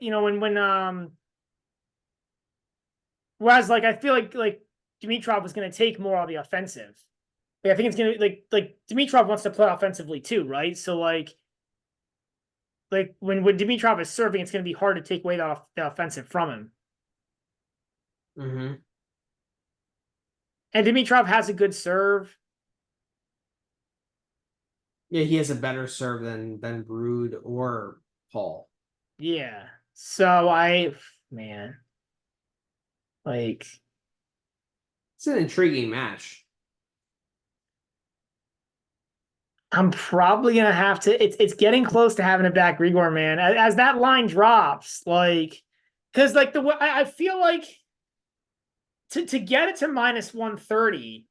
whereas like I feel like Dimitrov was gonna take more on the offensive. Like, I think it's gonna like Dimitrov wants to play offensively too, right? So like when Dimitrov is serving, it's gonna be hard to take away the offensive from him. Mm-hmm. And Dimitrov has a good serve. Yeah, he has a better serve than Rude or Paul. Yeah. So man, like It's an intriguing match. I'm probably gonna have to. It's getting close to having it back, Grigor, man. As that line drops, like, because like I feel like to get it to -130,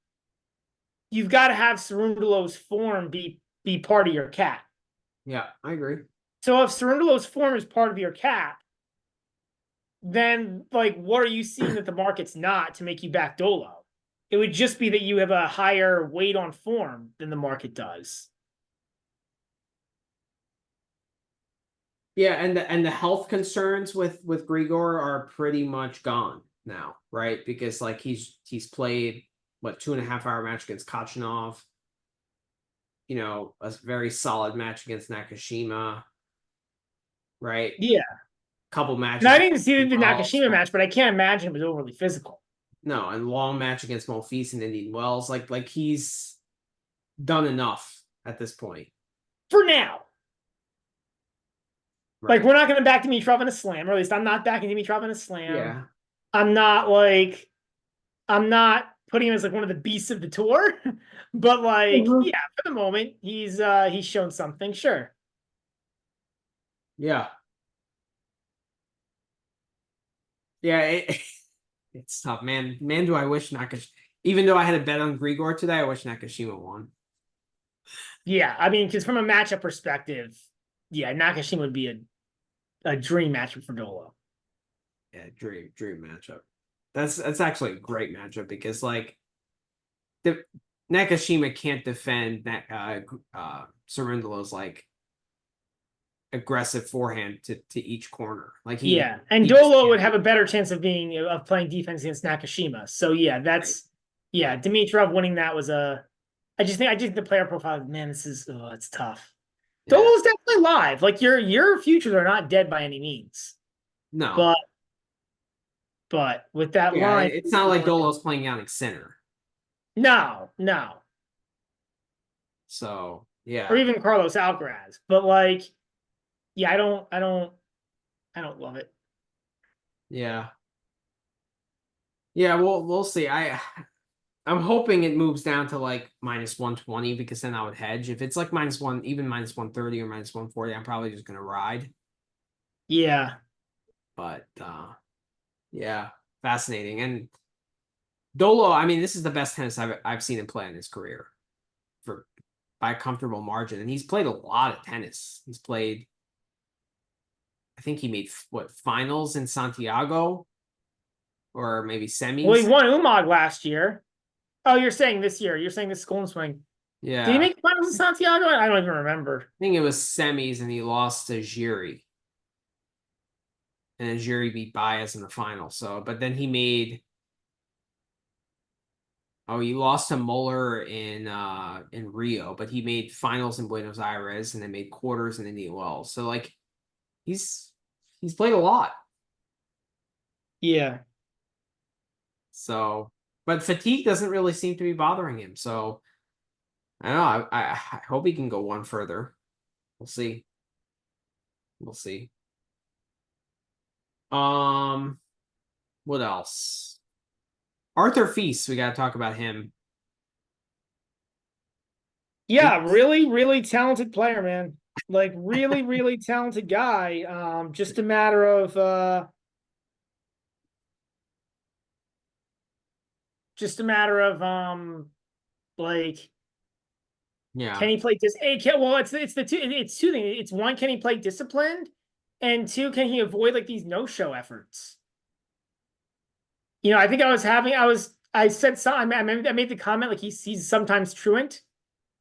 you've got to have Cerundolo's form be part of your cap. Yeah, I agree. So if Cerundolo's form is part of your cap, then like what are you seeing that the market's not to make you back Dolo? It would just be that you have a higher weight on form than the market does. Yeah, and the health concerns with Grigor are pretty much gone now, right? Because like he's played what 2.5 hour match against Kachanov, a very solid match against Nakashima, right? Yeah. Couple And I matches didn't see the Wells. Nakashima match, but I can't imagine it was overly physical. No, and long match against Monfils and Indian Wells. Like he's done enough at this point. For now. Right. Like, we're not going to back Dimitrov in a slam, or at least I'm not backing Dimitrov in a slam. Yeah. I'm not putting him as like one of the beasts of the tour, but like, Mhm. yeah, for the moment, he's shown something, sure. Yeah. Yeah, it's tough, man. Man, do I wish Nakashima. Even though I had a bet on Grigor today, I wish Nakashima won. Yeah, I mean, because from a matchup perspective, yeah, Nakashima would be a dream matchup for Dolo. Yeah, dream matchup. That's actually a great matchup because like the Nakashima can't defend that Cerundolo's like aggressive forehand to each corner. Like Yeah, and he just Dolo can't. would have a better chance of playing defense against Nakashima. So yeah, Right. yeah, Right. Dimitrov winning that was a. I just think the player profile, man, it's tough. Yeah. Dolo's definitely live. Like your futures are not dead by any means. No. But with that Yeah, line, it's not like Dolo's playing Yannick Sinner. no, So or yeah. even Carlos Alcaraz. But like, yeah, I don't love it. Yeah. Yeah, we'll see. I'm hoping it moves down to like -120 because then I would hedge. If it's like -1, even -130 or -140, I'm probably just gonna ride. Yeah, But yeah, fascinating. And Dolo, I mean, this is the best tennis I've seen him play in his career for by a comfortable margin. And he's played a lot of tennis. He's played, I think he made what finals in Santiago or maybe well, he semis. won Umag last year. Oh, you're saying this year? You're saying this Golden Swing? Did he Yeah. make the finals in Santiago? I don't even remember. I think it was semis and he lost to Giri. And then Giri beat Baez in the final. So, but then he made he lost to Muller in Rio, but he made finals in Buenos Aires and then made quarters in Indian Wells. So like he's he's played a lot. Yeah, So, but fatigue doesn't really seem to be bothering him. So I don't know. I hope he can go one further. We'll see. We'll see. Um, what else? Arthur Feast. We got to talk about him. yeah, really, really talented player, man. Like really, really talented guy. Just a matter of like, Yeah. can he play well, it's two things. It's one, can he play disciplined? And two, can he avoid like these no-show efforts? I think I said something. I made the comment like he's sometimes truant.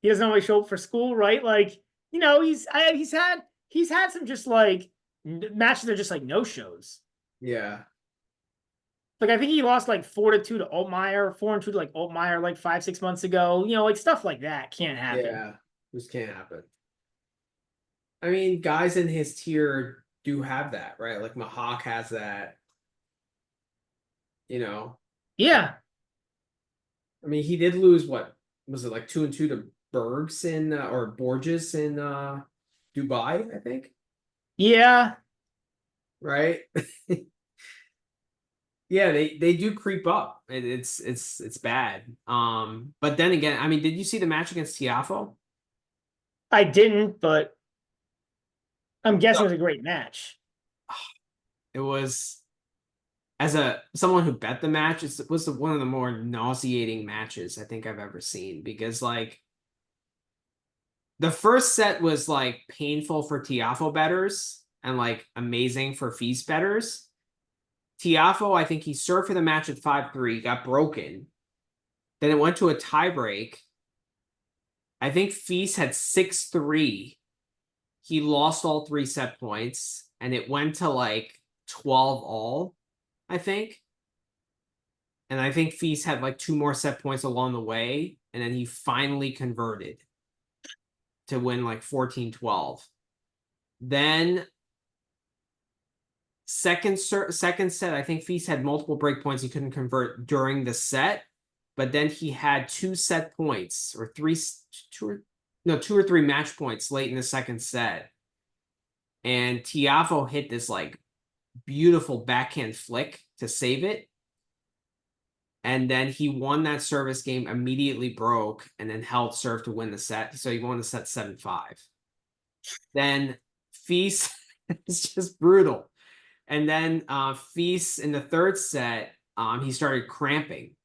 He doesn't always show up for school, right? Like you know, he's had some just like matches that are just like no shows. Yeah. Like I think he lost like 4-2 to Altmaier, 4-2 to like Altmaier like 5-6 months ago. You know, like stuff like that can't happen. Yeah. This can't happen. I mean, guys in his tier do have that, right? Like Mahawk has that, you know. Yeah, I mean, he did lose what was it like 2-2 to Bergs in or Borges in Dubai, I think, yeah, right? Yeah, they do creep up. It's bad. But then again, I mean, did you see the match against Tiafoe? I didn't, but I'm guessing No. it was a great match. It was as a someone who bet the match, it was one of the more nauseating matches I think I've ever seen because like the first set was like painful for Tiafoe bettors and like amazing for Fils bettors. Tiafoe, I think he served for the match at 5-3, got broken. Then it went to a tiebreak. I think Fils had 6-3. He lost all 3 set points, and it went to like 12 all, I think. And I think Fils had like 2 more set points along the way, and then he finally converted to win like 14-12. Then second set, I think Fils had multiple break points he couldn't convert during the set, but then he had 2 set points or 2 or 3 match points late in the second set. And Tiafoe hit this like beautiful backhand flick to save it. And then he won that service game, immediately broke, and then held serve to win the set. So he won the set 7-5. Then Fils is just brutal. And then Fils in the third set, he started cramping.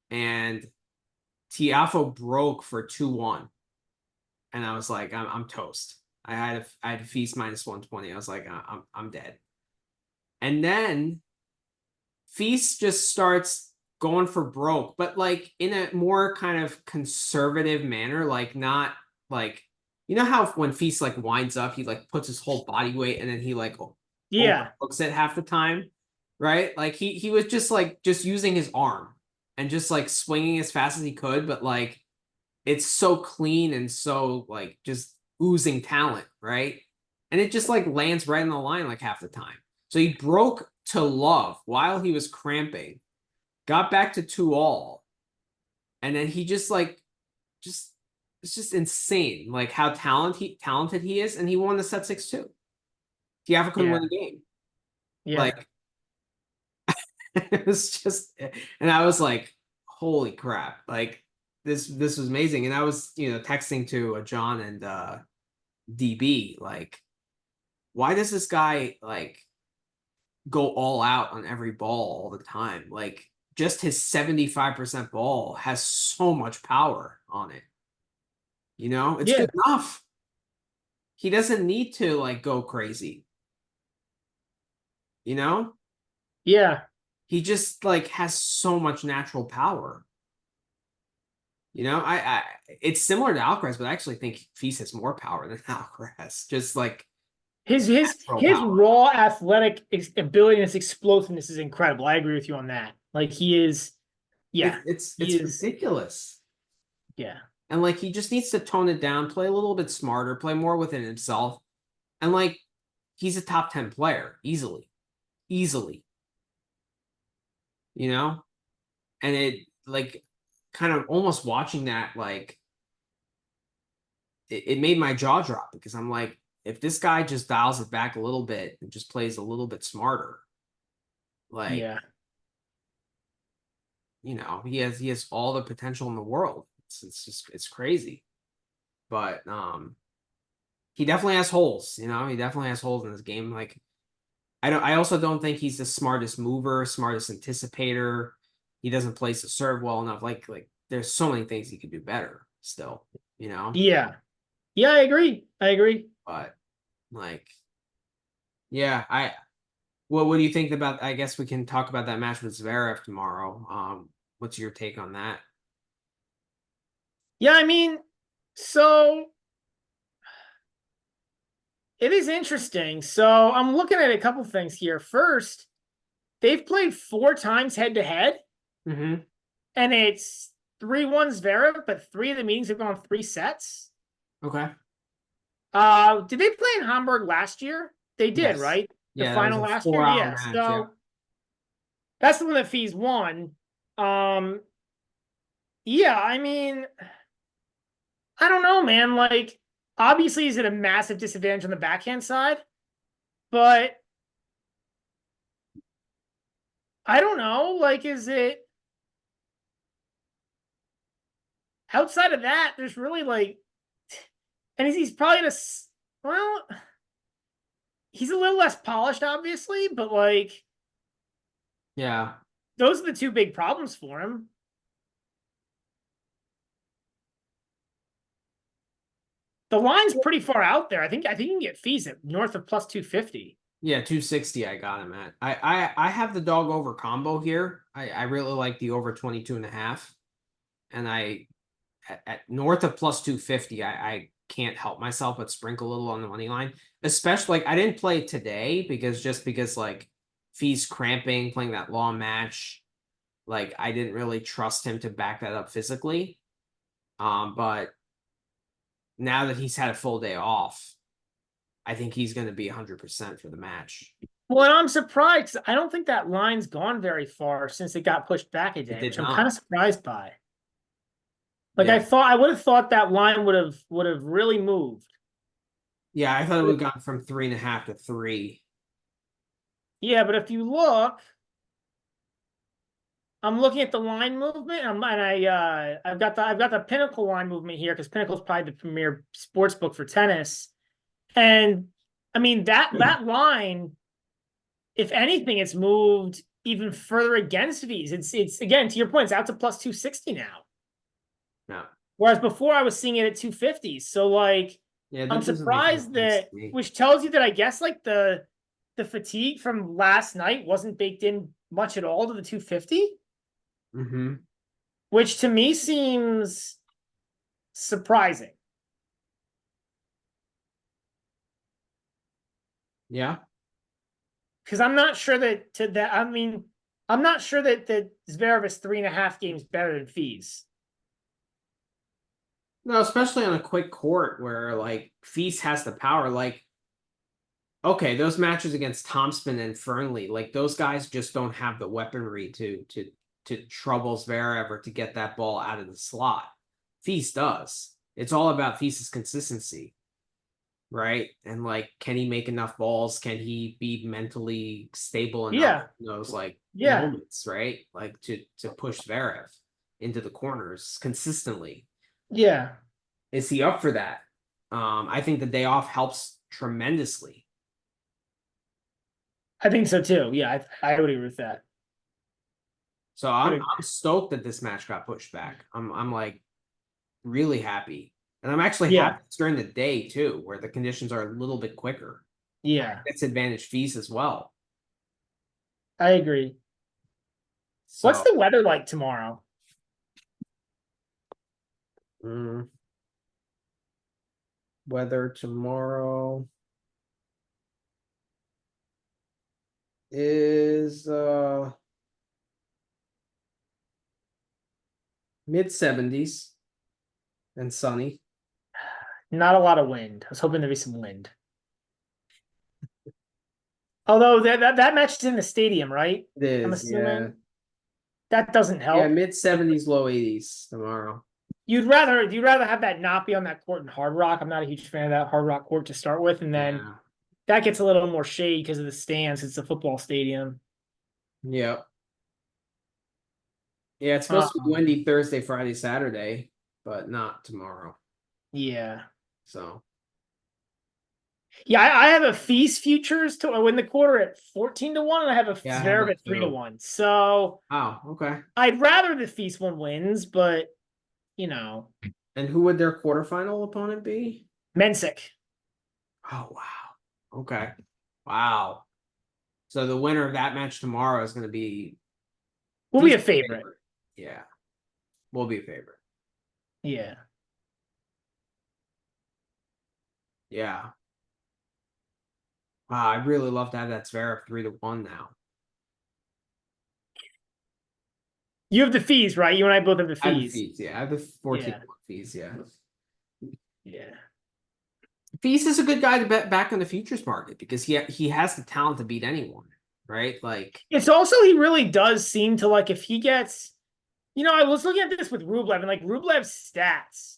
And Tiafoe broke for 2-1. And I was like, I'm toast. I had Fils minus 120. I was like, I'm dead. And then Fils just starts going for broke, but like in a more kind of conservative manner, like not like you know how when Fils like winds up, he like puts his whole body weight and then he like Yeah, overhooks it half the time, right? Like he was just using his arm and just like swinging as fast as he could, but like it's so clean and so like just oozing talent, right? And it just like lands right in the line like half the time. So he broke to love while he was cramping, got back to 2 all, and then he just it's just insane like how talented he is, and he won the set 6-2. Tiafoe couldn't yeah, win the game. yeah. Like it was just, and I was like, holy crap! Like this was amazing, and I was texting to John and DB like, why does this guy like go all out on every ball all the time? Like just his 75% ball has so much power on it. It's Yeah, good enough. He doesn't need to like go crazy. You know, yeah, he just like has so much natural power. I it's similar to Alcaraz, but I actually think Fils has more power than Alcaraz. Just like natural his power. raw athletic ability and his explosiveness is incredible. I agree with you on that. Like he is, yeah, he It's is, ridiculous. yeah, And like he just needs to tone it down, play a little bit smarter, play more within himself. And like he's a top 10 player easily. Easily. You know? And it like kind of almost watching that like it made my jaw drop because I'm like, if this guy just dials it back a little bit and just plays a little bit smarter, like, yeah, he has all the potential in the world. It's crazy. But he definitely has holes, he definitely has holes in his game. Like I also don't think he's the smartest mover, smartest anticipator. He doesn't place the serve well enough. Like there's so many things he could do better still, yeah, yeah. I agree. I agree. but like yeah, what do you think about, I guess we can talk about that match with Zverev tomorrow. What's your take on that? Yeah, I mean, so It is interesting. So I'm looking at a couple things here. First, they've played 4 times head to head, Mm-hmm. and it's 3-1 Zverev, but 3 of the meetings have gone 3 sets. Okay. Did they play in Hamburg last year? They did, Yes. right? The Yeah, that was final a last year? 4-hour Yeah. match. Yeah. So that's the one that Fees won. Um, yeah, I mean, I don't know, man. Like, obviously, he's at a massive disadvantage on the backhand side, but I don't know. Like, is it outside of that? There's really like, and he's probably in a well, he's a little less polished, obviously, but like, Yeah. those are the 2 big problems for him. The line's pretty far out there. I think you can get fees at north of plus 250. Yeah, 260 I got him at. I have the dog over combo here. I really like the over 22.5. And at north of plus 250, I can't help myself but sprinkle a little on the money line. Especially like I didn't play it today because like Fee's cramping, playing that long match. Like I didn't really trust him to back that up physically. But now that he's had a full day off, I think he's going to be 100% for the match. Well, and I'm surprised. I don't think that line's gone very far since it got pushed back a It day, did which I'm kind not. of surprised by. Like Yeah. I would have thought that line would have really moved. Yeah, I thought it would have gone from 3.5 to 3. Yeah, but if you look, I'm looking at the line movement, I've got the Pinnacle line movement here because Pinnacle's probably the premier sports book for tennis. And I mean that line, if anything, it's moved even further against V's. It's again, to your point, it's out to plus 260 now. No. Whereas before I was seeing it at 250. So like Yeah, I'm that doesn't make any surprised sense that, to me. which tells you that I guess like the fatigue from last night wasn't baked in much at all to the 250, Mm-hmm. which to me seems surprising. Yeah. Because I'm not sure I'm not sure that Zverev is 3.5 games better than Fees. No, especially on a quick court where like Feast has the power. Like, okay, those matches against Thompson and Fernley, like those guys just don't have the weaponry to trouble Zverev or to get that ball out of the slot. Feast does. It's all about Feast's consistency, right? And like, can he make enough balls? Can he be mentally stable enough Yeah, in those like yeah, moments, right? Like to push Zverev into the corners consistently. yeah. Is he up for that? I think the day off helps tremendously. I think so too. Yeah, I would agree with that. So I'd I'm agree. stoked that this match got pushed back. I'm like really happy. And I'm actually Yeah, happy it's during the day too, where the conditions are a little bit quicker. yeah, It's advantage fees as well. I agree. What's So the weather like tomorrow? mm, weather tomorrow is mid 70s and sunny. Not a lot of wind. I was hoping there'd be some wind. Although that match is in the stadium, right? It I'm is, yeah. assuming that doesn't Yeah, help. mid 70s, low 80s tomorrow. You'd rather have that not be on that court in Hard Rock. I'm not a huge fan of that Hard Rock court to start with, and then Yeah. that gets a little more shade because of the stands. It's a football stadium. Yep. Yeah, it's supposed to be Um, windy Thursday, Friday, Saturday, but not tomorrow. yeah, So, yeah. I have a Feast futures to win the quarter at 14-1, and I have a yeah, I have Zverev that at three to too. one. So Oh, okay. I'd rather the Feast one wins, but you know, And who would their quarterfinal opponent be? Mensick Oh, wow. Okay. Wow. So the winner of that match tomorrow is going to be will be a decent favorite. favorite. Yeah, will be a favorite. Yeah. Yeah. I really love to have that Zverev 3-1 now. You have the fees, right? You and I both have the I have the fees. fees, yeah. I have the 14 Yeah. fees, yeah. Yeah. Fees is a good guy to bet back on the futures market because he has the talent to beat anyone, right? Like, It's also, he really does seem to like, if he gets, I was looking at this with Rublev and like Rublev's stats,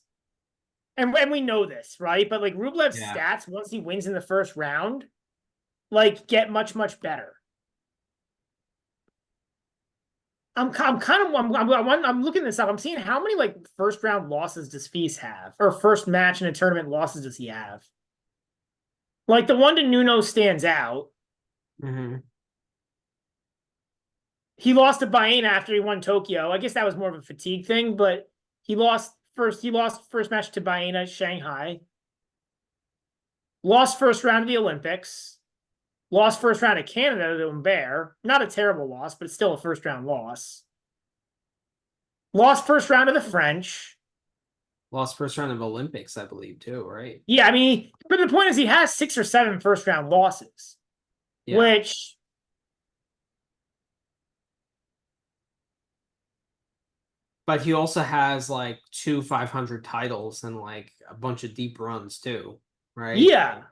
and we know this, right? But like Rublev's yeah. stats, once he wins in the first round, like get much, much better. I'm looking this up. I'm seeing how many like first round losses does Fils have, or first match in a tournament losses does he have? Like the one to Nuno stands out. Mm-hmm. He lost to Baena after he won Tokyo. I guess that was more of a fatigue thing, but he lost first. He lost first match to Baena, Shanghai. Lost first round of the Olympics. Lost first round of Canada to Humbert. Not a terrible loss, but it's still a first round loss. Lost first round of the French. Lost first round of Olympics, I believe, too, right? Yeah, I mean, but the point is he has 6 or 7 first round losses, Yeah. which But he also has like 2 500 titles and like a bunch of deep runs too, right? yeah.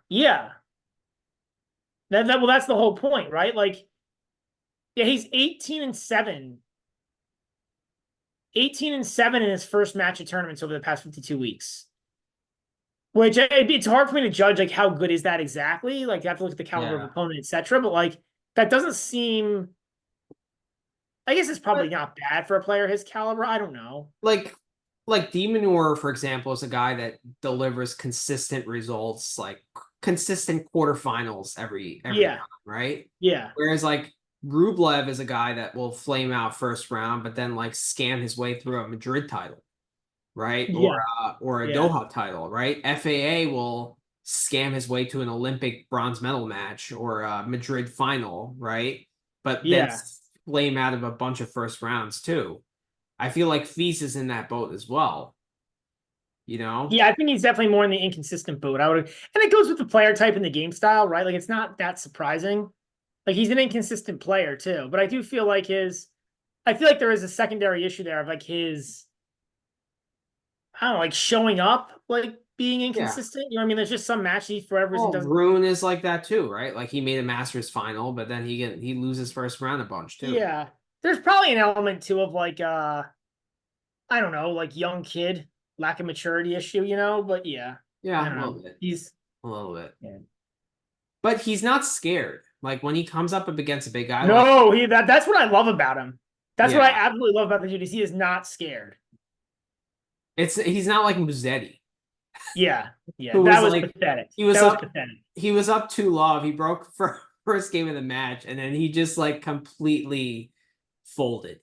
Well, that's the whole point, right? Like, yeah, he's 18-7. 18-7 in his first match of tournaments over the past 52 weeks. Which it's hard for me to judge like how good is that exactly. Like you have to look at the caliber of Yeah. opponent, etc. But like that doesn't seem. I guess it's probably But not bad for a player his caliber. I don't know. like Demonor, for example, is a guy that delivers consistent results, like consistent quarterfinals every Yeah, time, right? yeah, Whereas like Rublev is a guy that will flame out first round, but then like scam his way through a Madrid title, right? yeah, Or a yeah, Doha title, right? FAA will scam his way to an Olympic bronze medal match or a Madrid final, right? But then yeah, flame out of a bunch of first rounds too. I feel like Feast is in that boat as well, you know? yeah. I think he's definitely more in the inconsistent boat. And it goes with the player type and the game style, right? Like it's not that surprising. Like he's an inconsistent player too. But I do feel like I feel like there is a secondary issue there of like his I don't know, like showing up, like being Yeah. inconsistent. You know what I mean? There's just some matches he for whatever reason Well, doesn't. Rune is like that too, right? Like he made a Masters final, but then he loses first round a bunch too. Yeah. There's probably an element too of like I don't know, like young kid, lack of maturity issue, But yeah, I Yeah, a don't little know. bit. He's A little bit. yeah. But he's not scared. Like when he comes up against a big guy like No, that's what I love about him. That's what I yeah, absolutely love about the dude is he is not scared. he's not like Musetti, Yeah. Yeah. who was That was like pathetic. he was That was up pathetic. he was up 2-love. He broke for first game of the match, and then he just like completely folded.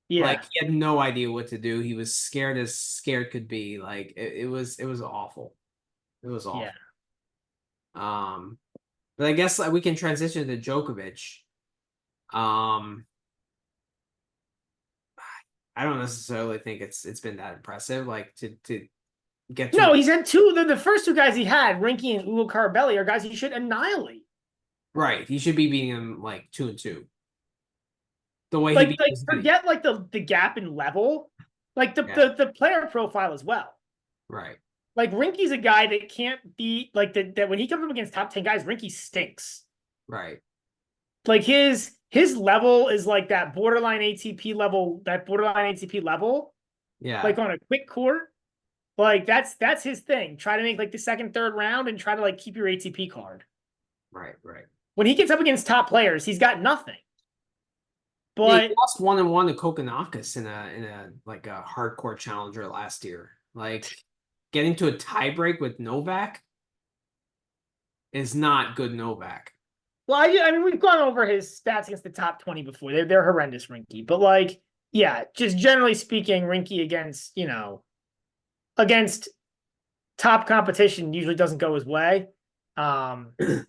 Like Yeah. he had no idea what to do. He was scared as scared could be. Like it was awful. It was Yeah. awful. Um, but I guess we can transition to Djokovic. Um, I don't necessarily think it's been that impressive. Like to get to No, he's had two. The first two guys he had, Rinky and Ugo Carbelli, are guys he should annihilate. right. He should be beating him like 2-2. The way he beat Like Musetti. forget like the gap in level, like Yeah. the player profile as well. Right. Like Rinky's a guy that can't beat like that when he comes up against top 10 guys, Rinky stinks. Right. Like his level is like that borderline ATP level, Yeah. like on a quick court. Like that's his thing. Try to make like the second, third round and try to like keep your ATP card. Right. Right. When he gets up against top players, he's got nothing. Yeah, he But lost 1-1 to Kokonakis in a like a hardcore challenger last year. Like getting to a tiebreak with Novak is not good Novak. well, I mean, we've gone over his stats against the top 20 before. They're horrendous, Rinky. But like, yeah, just generally speaking, Rinky against against top competition usually doesn't go his way. Um, yeah,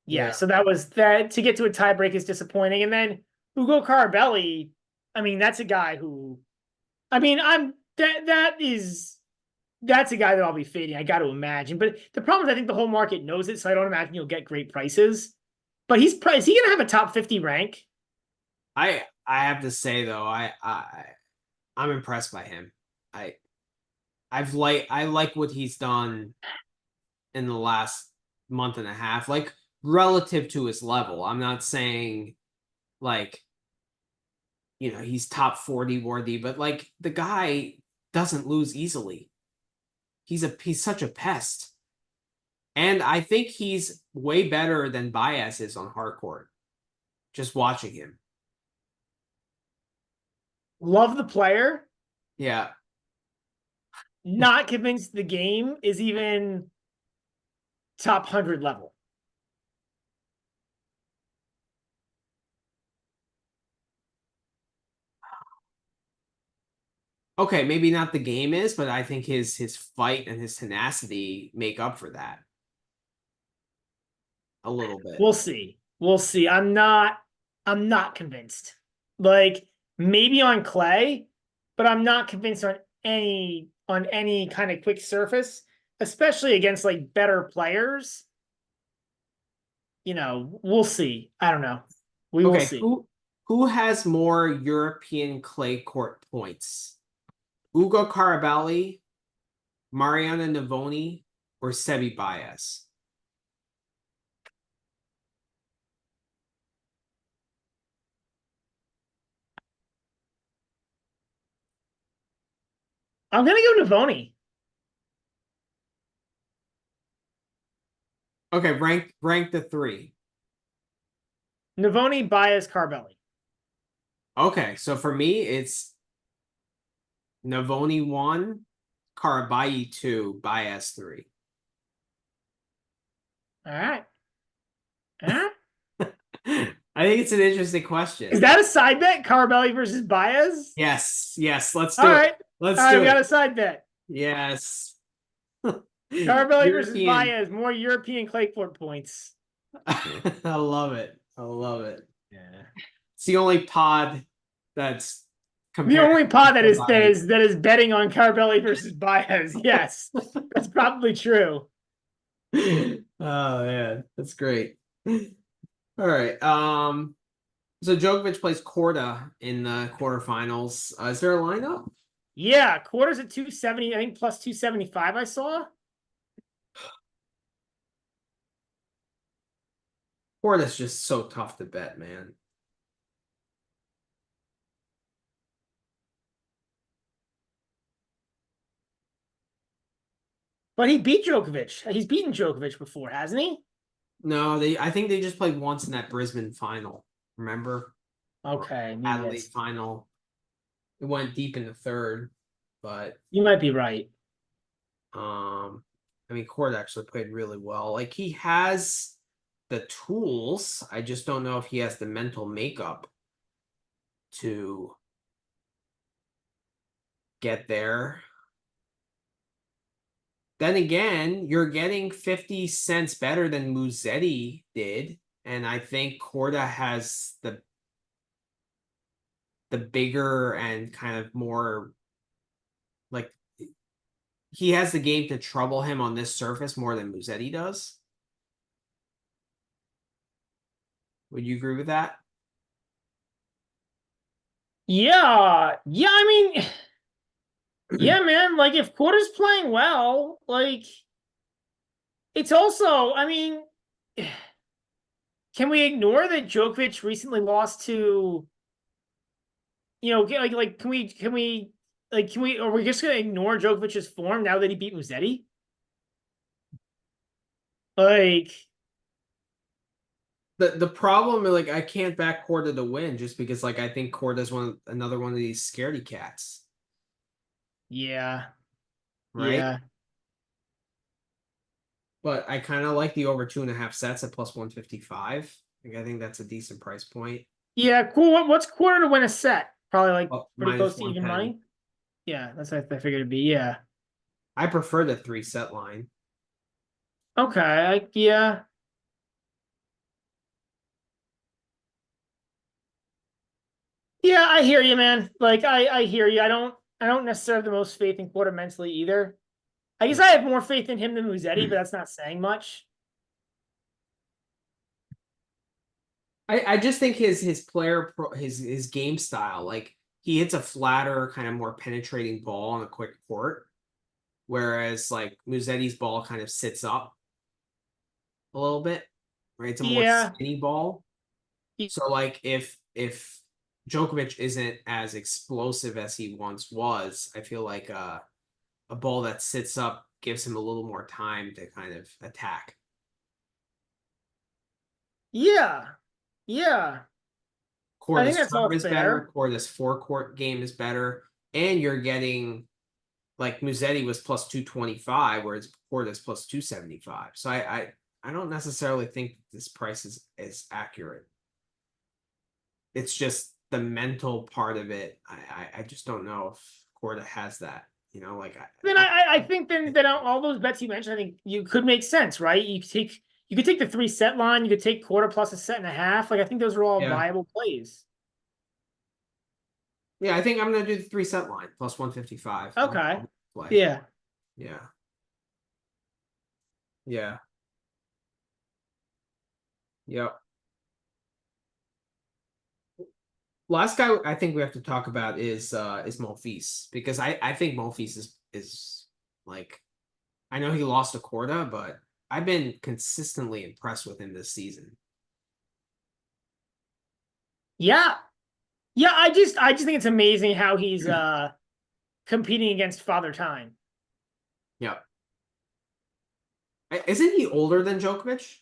Yeah. so that was that. To get to a tiebreak is disappointing. And then Ugo Carbelli, I mean, that's a guy who, I mean, that is. that's a guy that I'll be fading. I got to imagine. But the problem is, I think the whole market knows it, so I don't imagine you'll get great prices. But he's priced. Is he gonna have a top 50 rank? I have to say though, I'm impressed by him. I I like what he's done in the last month and a half, like relative to his level. I'm not saying like he's top 40 worthy, but like the guy doesn't lose easily. He's such a pest. And I think he's way better than Baez is on hardcourt. Just watching him. Love the player. Yeah. Not convinced the game is even top 100 level. Okay, maybe not the game is, but I think his fight and his tenacity make up for that a little bit. We'll see. We'll see. I'm not convinced. Like maybe on clay, but I'm not convinced on any kind of quick surface, especially against like better players. We'll see. I don't know. We will Okay, see. who has more European clay court points? Ugo Carabelli, Mariana Navoni, or Sebi Baez? I'm gonna go Navoni. Okay, rank the three. Navoni, Baez, Carbelli. Okay, so for me, it's Navoni 1, Caraballi 2, Baez 3. All right. All right. I think it's an interesting question. Is that a side bet? Carbelli versus Baez? Yes, let's All do right. it. Let's All right, do we got it. a side bet. Yes. Carbelli versus European. Baez, more European clay court points. I love it. I love it. Yeah. It's the only pod that's The comparing only pod that is that somebody. is that is betting on Carbelli versus Baez. Yes, that's probably true. Oh man, that's great. All right. So Djokovic plays Korda in the quarterfinals. Is there a lineup? Yeah, quarters at 270, I think plus 275 I saw. Korda's just so tough to bet, man. But he beat Djokovic. He's beaten Djokovic before, hasn't he? No, I think they just played once in that Brisbane final. Remember? Okay, maybe Adelaide final. It went deep in the third, but you might be right. I mean, Korda actually played really well. Like he has the tools. I just don't know if he has the mental makeup to get there. Then again, you're getting 50 cents better than Musetti did. And I think Korda has the bigger and kind of more like he has the game to trouble him on this surface more than Musetti does. Would you agree with that? Yeah. Yeah, I mean, yeah, man. Like if Quarter's playing well, like it's also, I mean, can we ignore that Djokovic recently lost to, like are we just gonna ignore Djokovic's form now that he beat Musetti? Like, The problem, like I can't back Korda to win just because like I think Korda's another one of these scaredy cats. yeah, Right? yeah. But I kind of like the over 2.5 sets at plus 155. Like I think that's a decent price point. Yeah, cool. What's Quarter to win a set? Probably like Well, pretty minus close to even 110. money. Yeah, that's what I figured it'd be. Yeah. I prefer the 3-set line. Okay. Yeah. Yeah, I hear you, man. Like I hear you. I don't necessarily have the most faith in Quarter mentally either. I guess I have more faith in him than Musetti, but that's not saying much. I just think his player his game style, like he hits a flatter, kind of more penetrating ball on a quick court, whereas like Musetti's ball kind of sits up a little bit, right? It's a more Yeah. skinny ball. So like if Djokovic isn't as explosive as he once was, I feel like a ball that sits up gives him a little more time to kind of attack. Yeah. Yeah. I think Korda's that's all serve is better. fair. Korda's forecourt game is better, and you're getting like Musetti was plus 225, whereas Korda's plus 275. So I don't necessarily think this price is accurate. It's just the mental part of it. I just don't know if Korda has that. You know, like Then I think then all those bets you mentioned, I think you could make sense, right? You could take the 3-set line, you could take quarter plus a set and a half. Like I think those are all yeah. viable plays. Yeah, I think I'm gonna do the 3-set line plus 155. Okay. Play. Yeah. Yeah. Yeah. Yep. Last guy I think we have to talk about is Monfils, because I think Monfils is like, I know he lost to Korda, but I've been consistently impressed with him this season. Yeah. Yeah, I just think it's amazing how he's competing against Father Time. Yep. Isn't he older than Djokovic?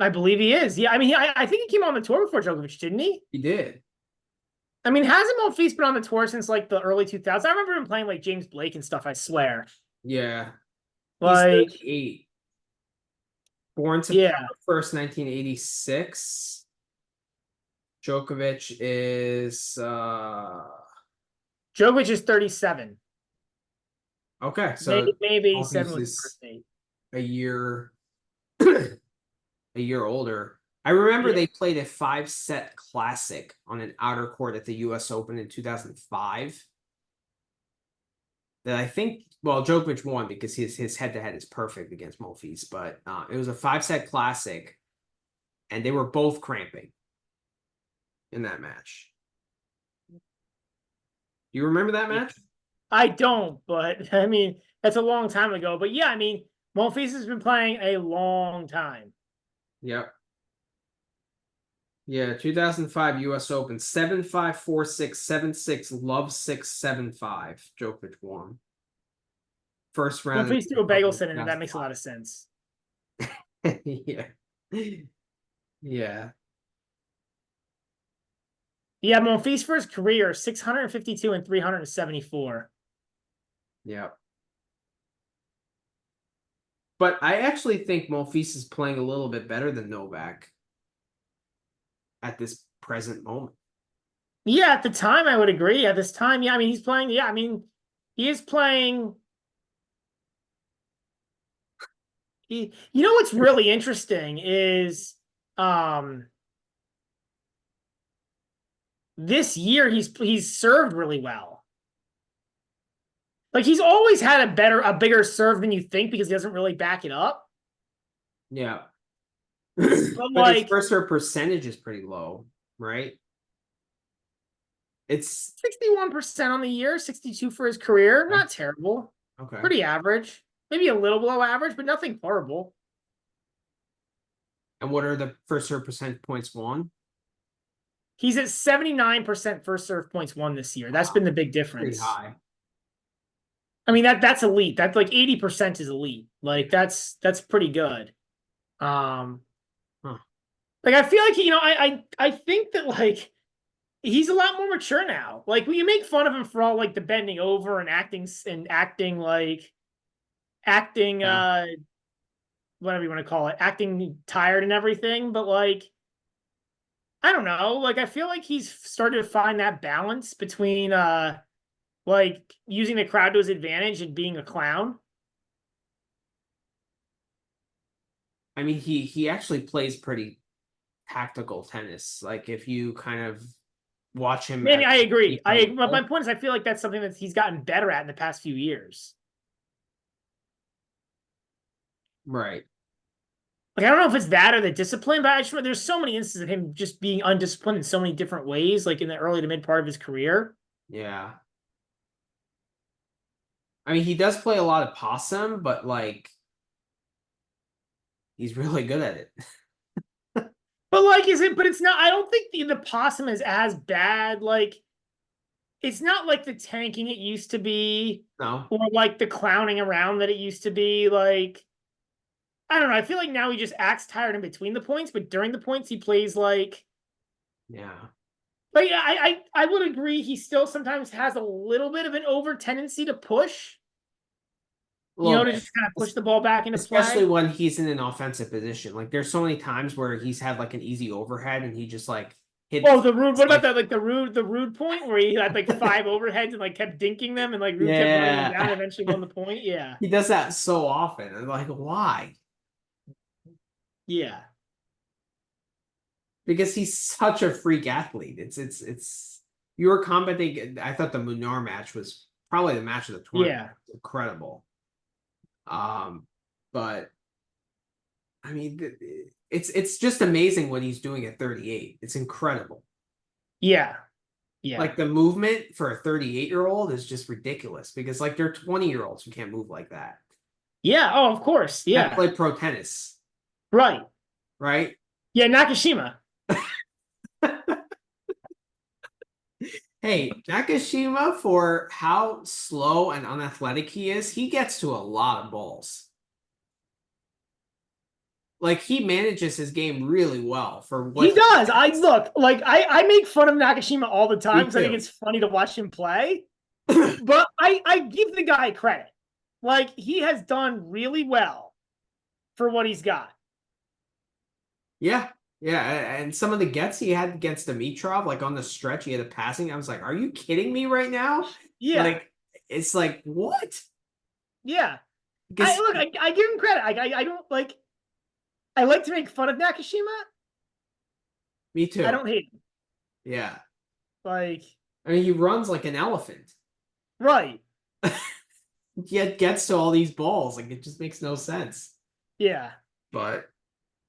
I believe he is. Yeah, I mean, I think he came on the tour before Djokovic, didn't he? He did. I mean, hasn't Monfils been on the tour since like the early 2000s? I remember him playing like James Blake and stuff, I swear. Yeah. He's Like, 38. Born September yeah. 1st, 1986. Djokovic is Djokovic is 37. okay, so Maybe 87 Monfils was his is birthday. a year a year older. I remember Yeah. they played a 5-set classic on an outer court at the US Open in 2005. That I think, well, Djokovic won because his head-to-head is perfect against Monfils, but it was a 5-set classic, and they were both cramping in that match. Do you remember that match? I don't, but I mean, that's a long time ago. But yeah, I mean, Monfils has been playing a long time. Yep. Yeah, 2005 US Open, 7-5, 4-6, 7-6, love 6, 7-5. Djokovic won. First round in Monfils threw a bagel set in it. That makes a 2005. lot of sense. Yeah. Yeah. Yeah, Monfils for his career, 652 and 374. Yeah. But I actually think Monfils is playing a little bit better than Novak at this present moment. Yeah, at the time, I would agree. At this time, yeah, I mean, he's playing. Yeah, I mean, he is playing. You know what's really interesting is this year he's served really well. Like he's always had a bigger serve than you think because he doesn't really back it up. Yeah. But But his like first serve percentage is pretty low, right? It's 61% on the year, 62 for his career. Not terrible. okay. Pretty average. Maybe a little below average, but nothing horrible. And what are the first serve percent points won? He's at 79% first serve points won this year. That's been the big Pretty difference. high. I mean, that's elite. That's like 80% is elite. Like that's pretty good. Like I feel like I think that like he's a lot more mature now. Like when you make fun of him for all like the bending over and acting like acting whatever you want to call it, acting tired and everything, but like I don't know, like I feel like he's started to find that balance between like using the crowd to his advantage and being a clown. I mean, he actually plays pretty tactical tennis. Like if you kind of watch him Manny, at I agree. the My level, point is, I feel like that's something that he's gotten better at in the past few years. Right. Like, I don't know if it's that or the discipline, but I just there's so many instances of him just being undisciplined in so many different ways, like in the early to mid part of his career. Yeah. I mean, he does play a lot of possum, but like he's really good at it. But like, is it? But it's not. I don't think the possum is as bad. Like, it's not like the tanking it used to be, No. or like the clowning around that it used to be. Like, I don't know. I feel like now he just acts tired in between the points, but during the points he plays like. Yeah. But yeah, I would agree. He still sometimes has a little bit of an over tendency to push. A little To bit. just kind of push the ball back into Especially play. when he's in an offensive position. Like there's so many times where he's had like an easy overhead and he just like Oh, hit the rude. What about like that? Like the rude point where he had like 5 overheads and like kept dinking them, and like Rude kept running them down and yeah. eventually won the point. Yeah, He does that so often. And like why? yeah, Because he's such a freak athlete. It's you were commenting. I thought the Munar match was probably the match of the tournament. yeah, Incredible. But I mean, it's just amazing what he's doing at 38. It's incredible. yeah, yeah, Like the movement for a 38-year-old is just ridiculous because like they're 20-year-olds who can't move like that. yeah. Oh, of course. Have Yeah, played pro tennis, right. right? Yeah, Nakashima. Hey, Nakashima, for how slow and unathletic he is, he gets to a lot of balls. Like he manages his game really well for He what does. I look like I make fun of Nakashima all the time me because I think too. it's funny to watch him play. But I give the guy credit. Like he has done really well for what he's got. Yeah. Yeah. And some of the gets he had against Dimitrov, like on the stretch, he had a passing. I was like, are you kidding me right now? Yeah, Like, it's like, what? yeah. I Because look. I give him credit. I don't like. I like to make fun of Nakashima. me I too. don't hate him. Yeah. Like, I mean, he runs like an elephant, right. yet gets to all these balls. Like, it just makes no sense. Yeah. But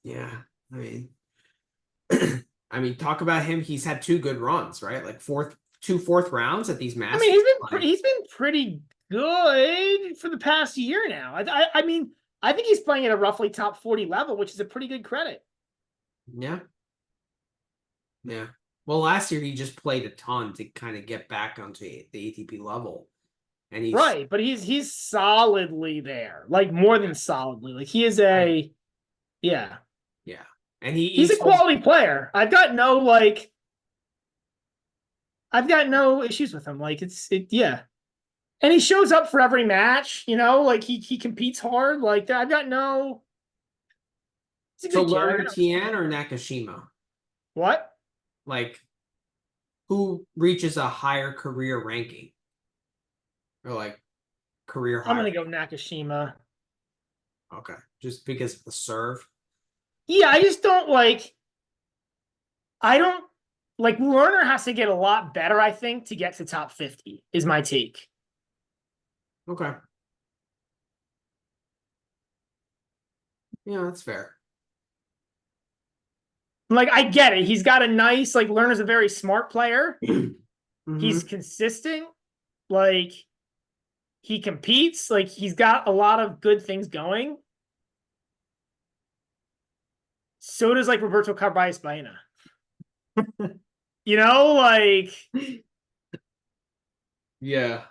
yeah, I mean, I mean, talk about him. He's had two good runs, right? Like two fourth rounds at these I mean, Masters. Like, he's been pretty good for the past year now. I mean, I think he's playing at a roughly top 40 level, which is a pretty good credit. yeah, yeah. Well, last year he just played a ton to kind of get back onto the ATP level, and he's Right, but he's solidly there. Like more than solidly. Like he is I, a yeah. yeah, and he He's a eats. quality player. I've got no issues with him. Like yeah. And he shows up for every match, like he competes hard. Like I've got no He's a So good kid. I Lerner, got no Tien, or Nakashima? What? Like, who reaches a higher career ranking or like career I'm higher? gonna go Nakashima. Okay, just because of the serve. Yeah, I just don't like I don't like Lerner has to get a lot better, I think, to get to top 50, is my take. Okay, yeah, that's fair. Like, I get it. He's got a nice, like, Lerner's a very smart player. Hmm. He's consistent. Like, he competes. Like, he's got a lot of good things going. So does, like, Roberto Carballes Baena. Like, Yeah,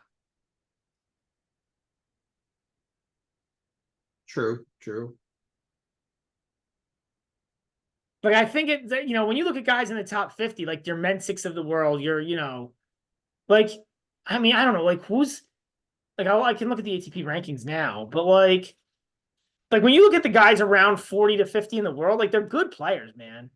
true, true. I think when you look at guys in the top 50, like, your Mensiks of the world, like, I mean, I don't know, like, who's, like, I can look at the ATP rankings now, but, like when you look at the guys around 40 to 50 in the world, like, they're good players, man.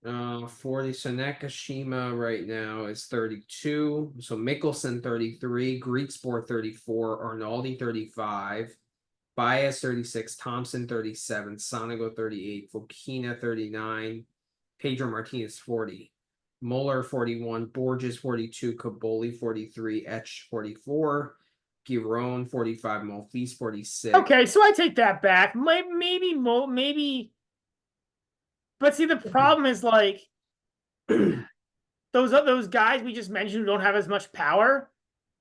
40. So Nakashima right now is 32. So Mickelson 33, Griekspoor 34, Arnaldi 35, Baez 36, Thompson 37, Sonego 38, Fokina 39, Pedro Martinez 40, Muller 41, Borges 42, Caboli 43, Etch 44, Giron 45, Monfils 46. Okay, so I take that back. Maybe. But see, the problem is like those guys we just mentioned who don't have as much power.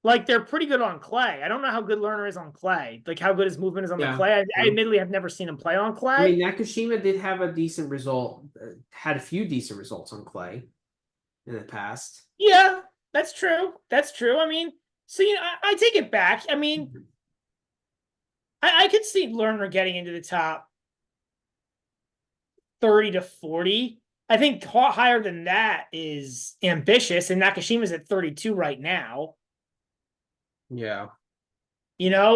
Like they're pretty good on clay. I don't know how good Lerner is on clay. Like how good his movement is on the clay. I admittedly have never seen him play on clay. I mean, Nakashima did have a decent result. Had a few decent results on clay in the past. Yeah, that's true. That's true. I mean, so I take it back. I mean, I could see Lerner getting into the top 30 to 40. I think higher than that is ambitious, and Nakashima's at 32 right now. Yeah.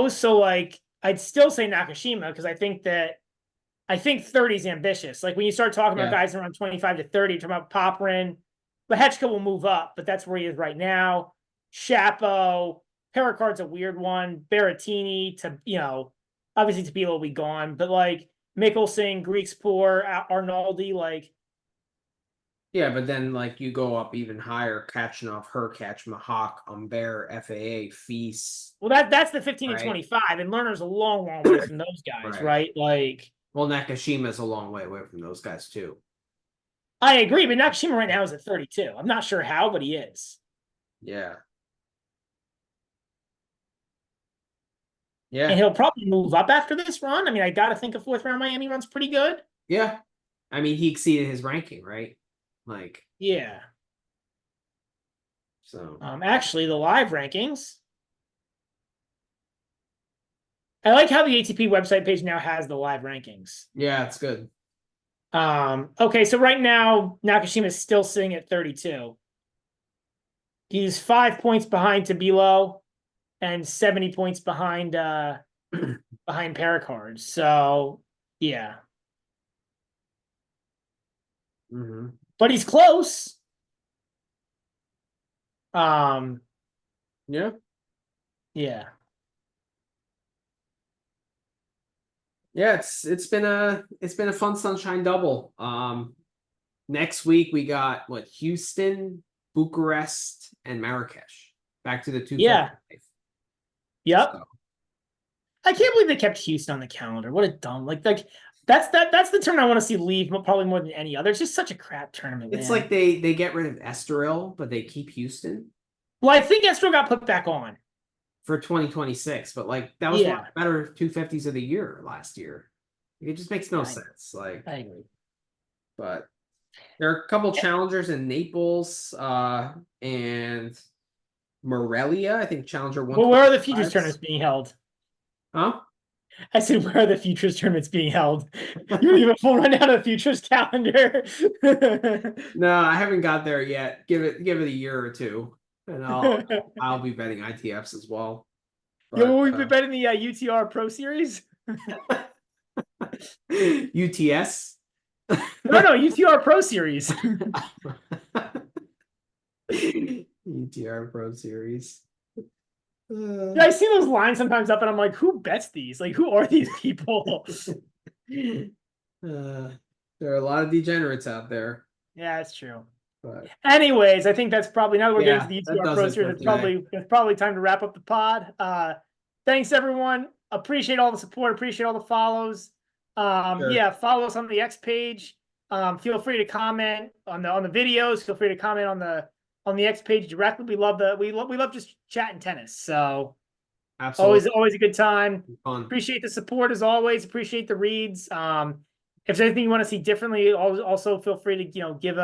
So like I'd still say Nakashima because I think 30 is ambitious. Like when you start talking about guys around 25 to 30, talking about Poprin, Lehechka will move up, but that's where he is right now. Shapo, Pericard's a weird one. Berrettini to obviously Tabilo will be gone, but like Mickelson, Griekspoor, Arnaldi, like. Yeah, but then like you go up even higher, Kachanov, Hurkacz, Mahak, Humbert, FAA, Fils. Well, that's the 15 and 25, and Lerner's a long, long way from those guys, right? Like, well, Nakashima's a long way away from those guys too. I agree, but Nakashima right now is at 32. I'm not sure how, but he is. Yeah. And he'll probably move up after this run. I mean, I got to think a fourth round Miami run's pretty good. Yeah. I mean, he exceeded his ranking, right? Like, yeah. So, actually, the live rankings. I like how the ATP website page now has the live rankings. Yeah, it's good. Okay, so right now, Nakashima is still sitting at 32. He's 5 points behind Tabilo and 70 points behind behind Pericard. So, yeah. But he's close. Yeah. Yeah. Yeah, it's been a fun sunshine double. Next week we got Houston, Bucharest, and Marrakesh. Back to the 255. Yeah. Yep. So. I can't believe they kept Houston on the calendar. What a dumb that's the tournament I want to see leave probably more than any other. It's just such a crap tournament. It's like they get rid of Estoril, but they keep Houston. Well, I think Estoril got put back on for 2026, but like that was one of the better 250s of the year last year. It just makes no sense. Like I agree. But there are a couple challengers in Naples and Morelia. I think Challenger 1. Well, where are the Futures tournaments being held? Huh? I said, where are the Futures tournaments being held? You have a full rundown of the Futures calendar. No, I haven't got there yet. Give it a year or two, and I'll be betting ITFs as well. But, we've been betting the UTR Pro Series. UTS. No, UTR Pro Series. UTR Pro Series. Yeah, I see those lines sometimes up, and I'm like, who bets these? Like, who are these people? There are a lot of degenerates out there. Yeah, that's true. But anyways, I think that's probably now that we're getting to the UTR Pro Series, it's probably time to wrap up the pod. Thanks everyone. Appreciate all the support. Appreciate all the follows. Yeah, follow us on the X page. Feel free to comment on the videos. Feel free to comment on the X page directly. We love just chatting tennis. So absolutely, always a good time. Fun. Appreciate the support as always. Appreciate the reads. If there's anything you want to see differently, also feel free to give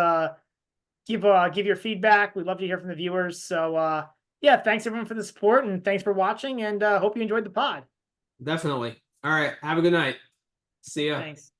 your feedback. We'd love to hear from the viewers. So yeah, thanks everyone for the support and thanks for watching, and hope you enjoyed the pod. Definitely. All right, have a good night. See ya. Thanks.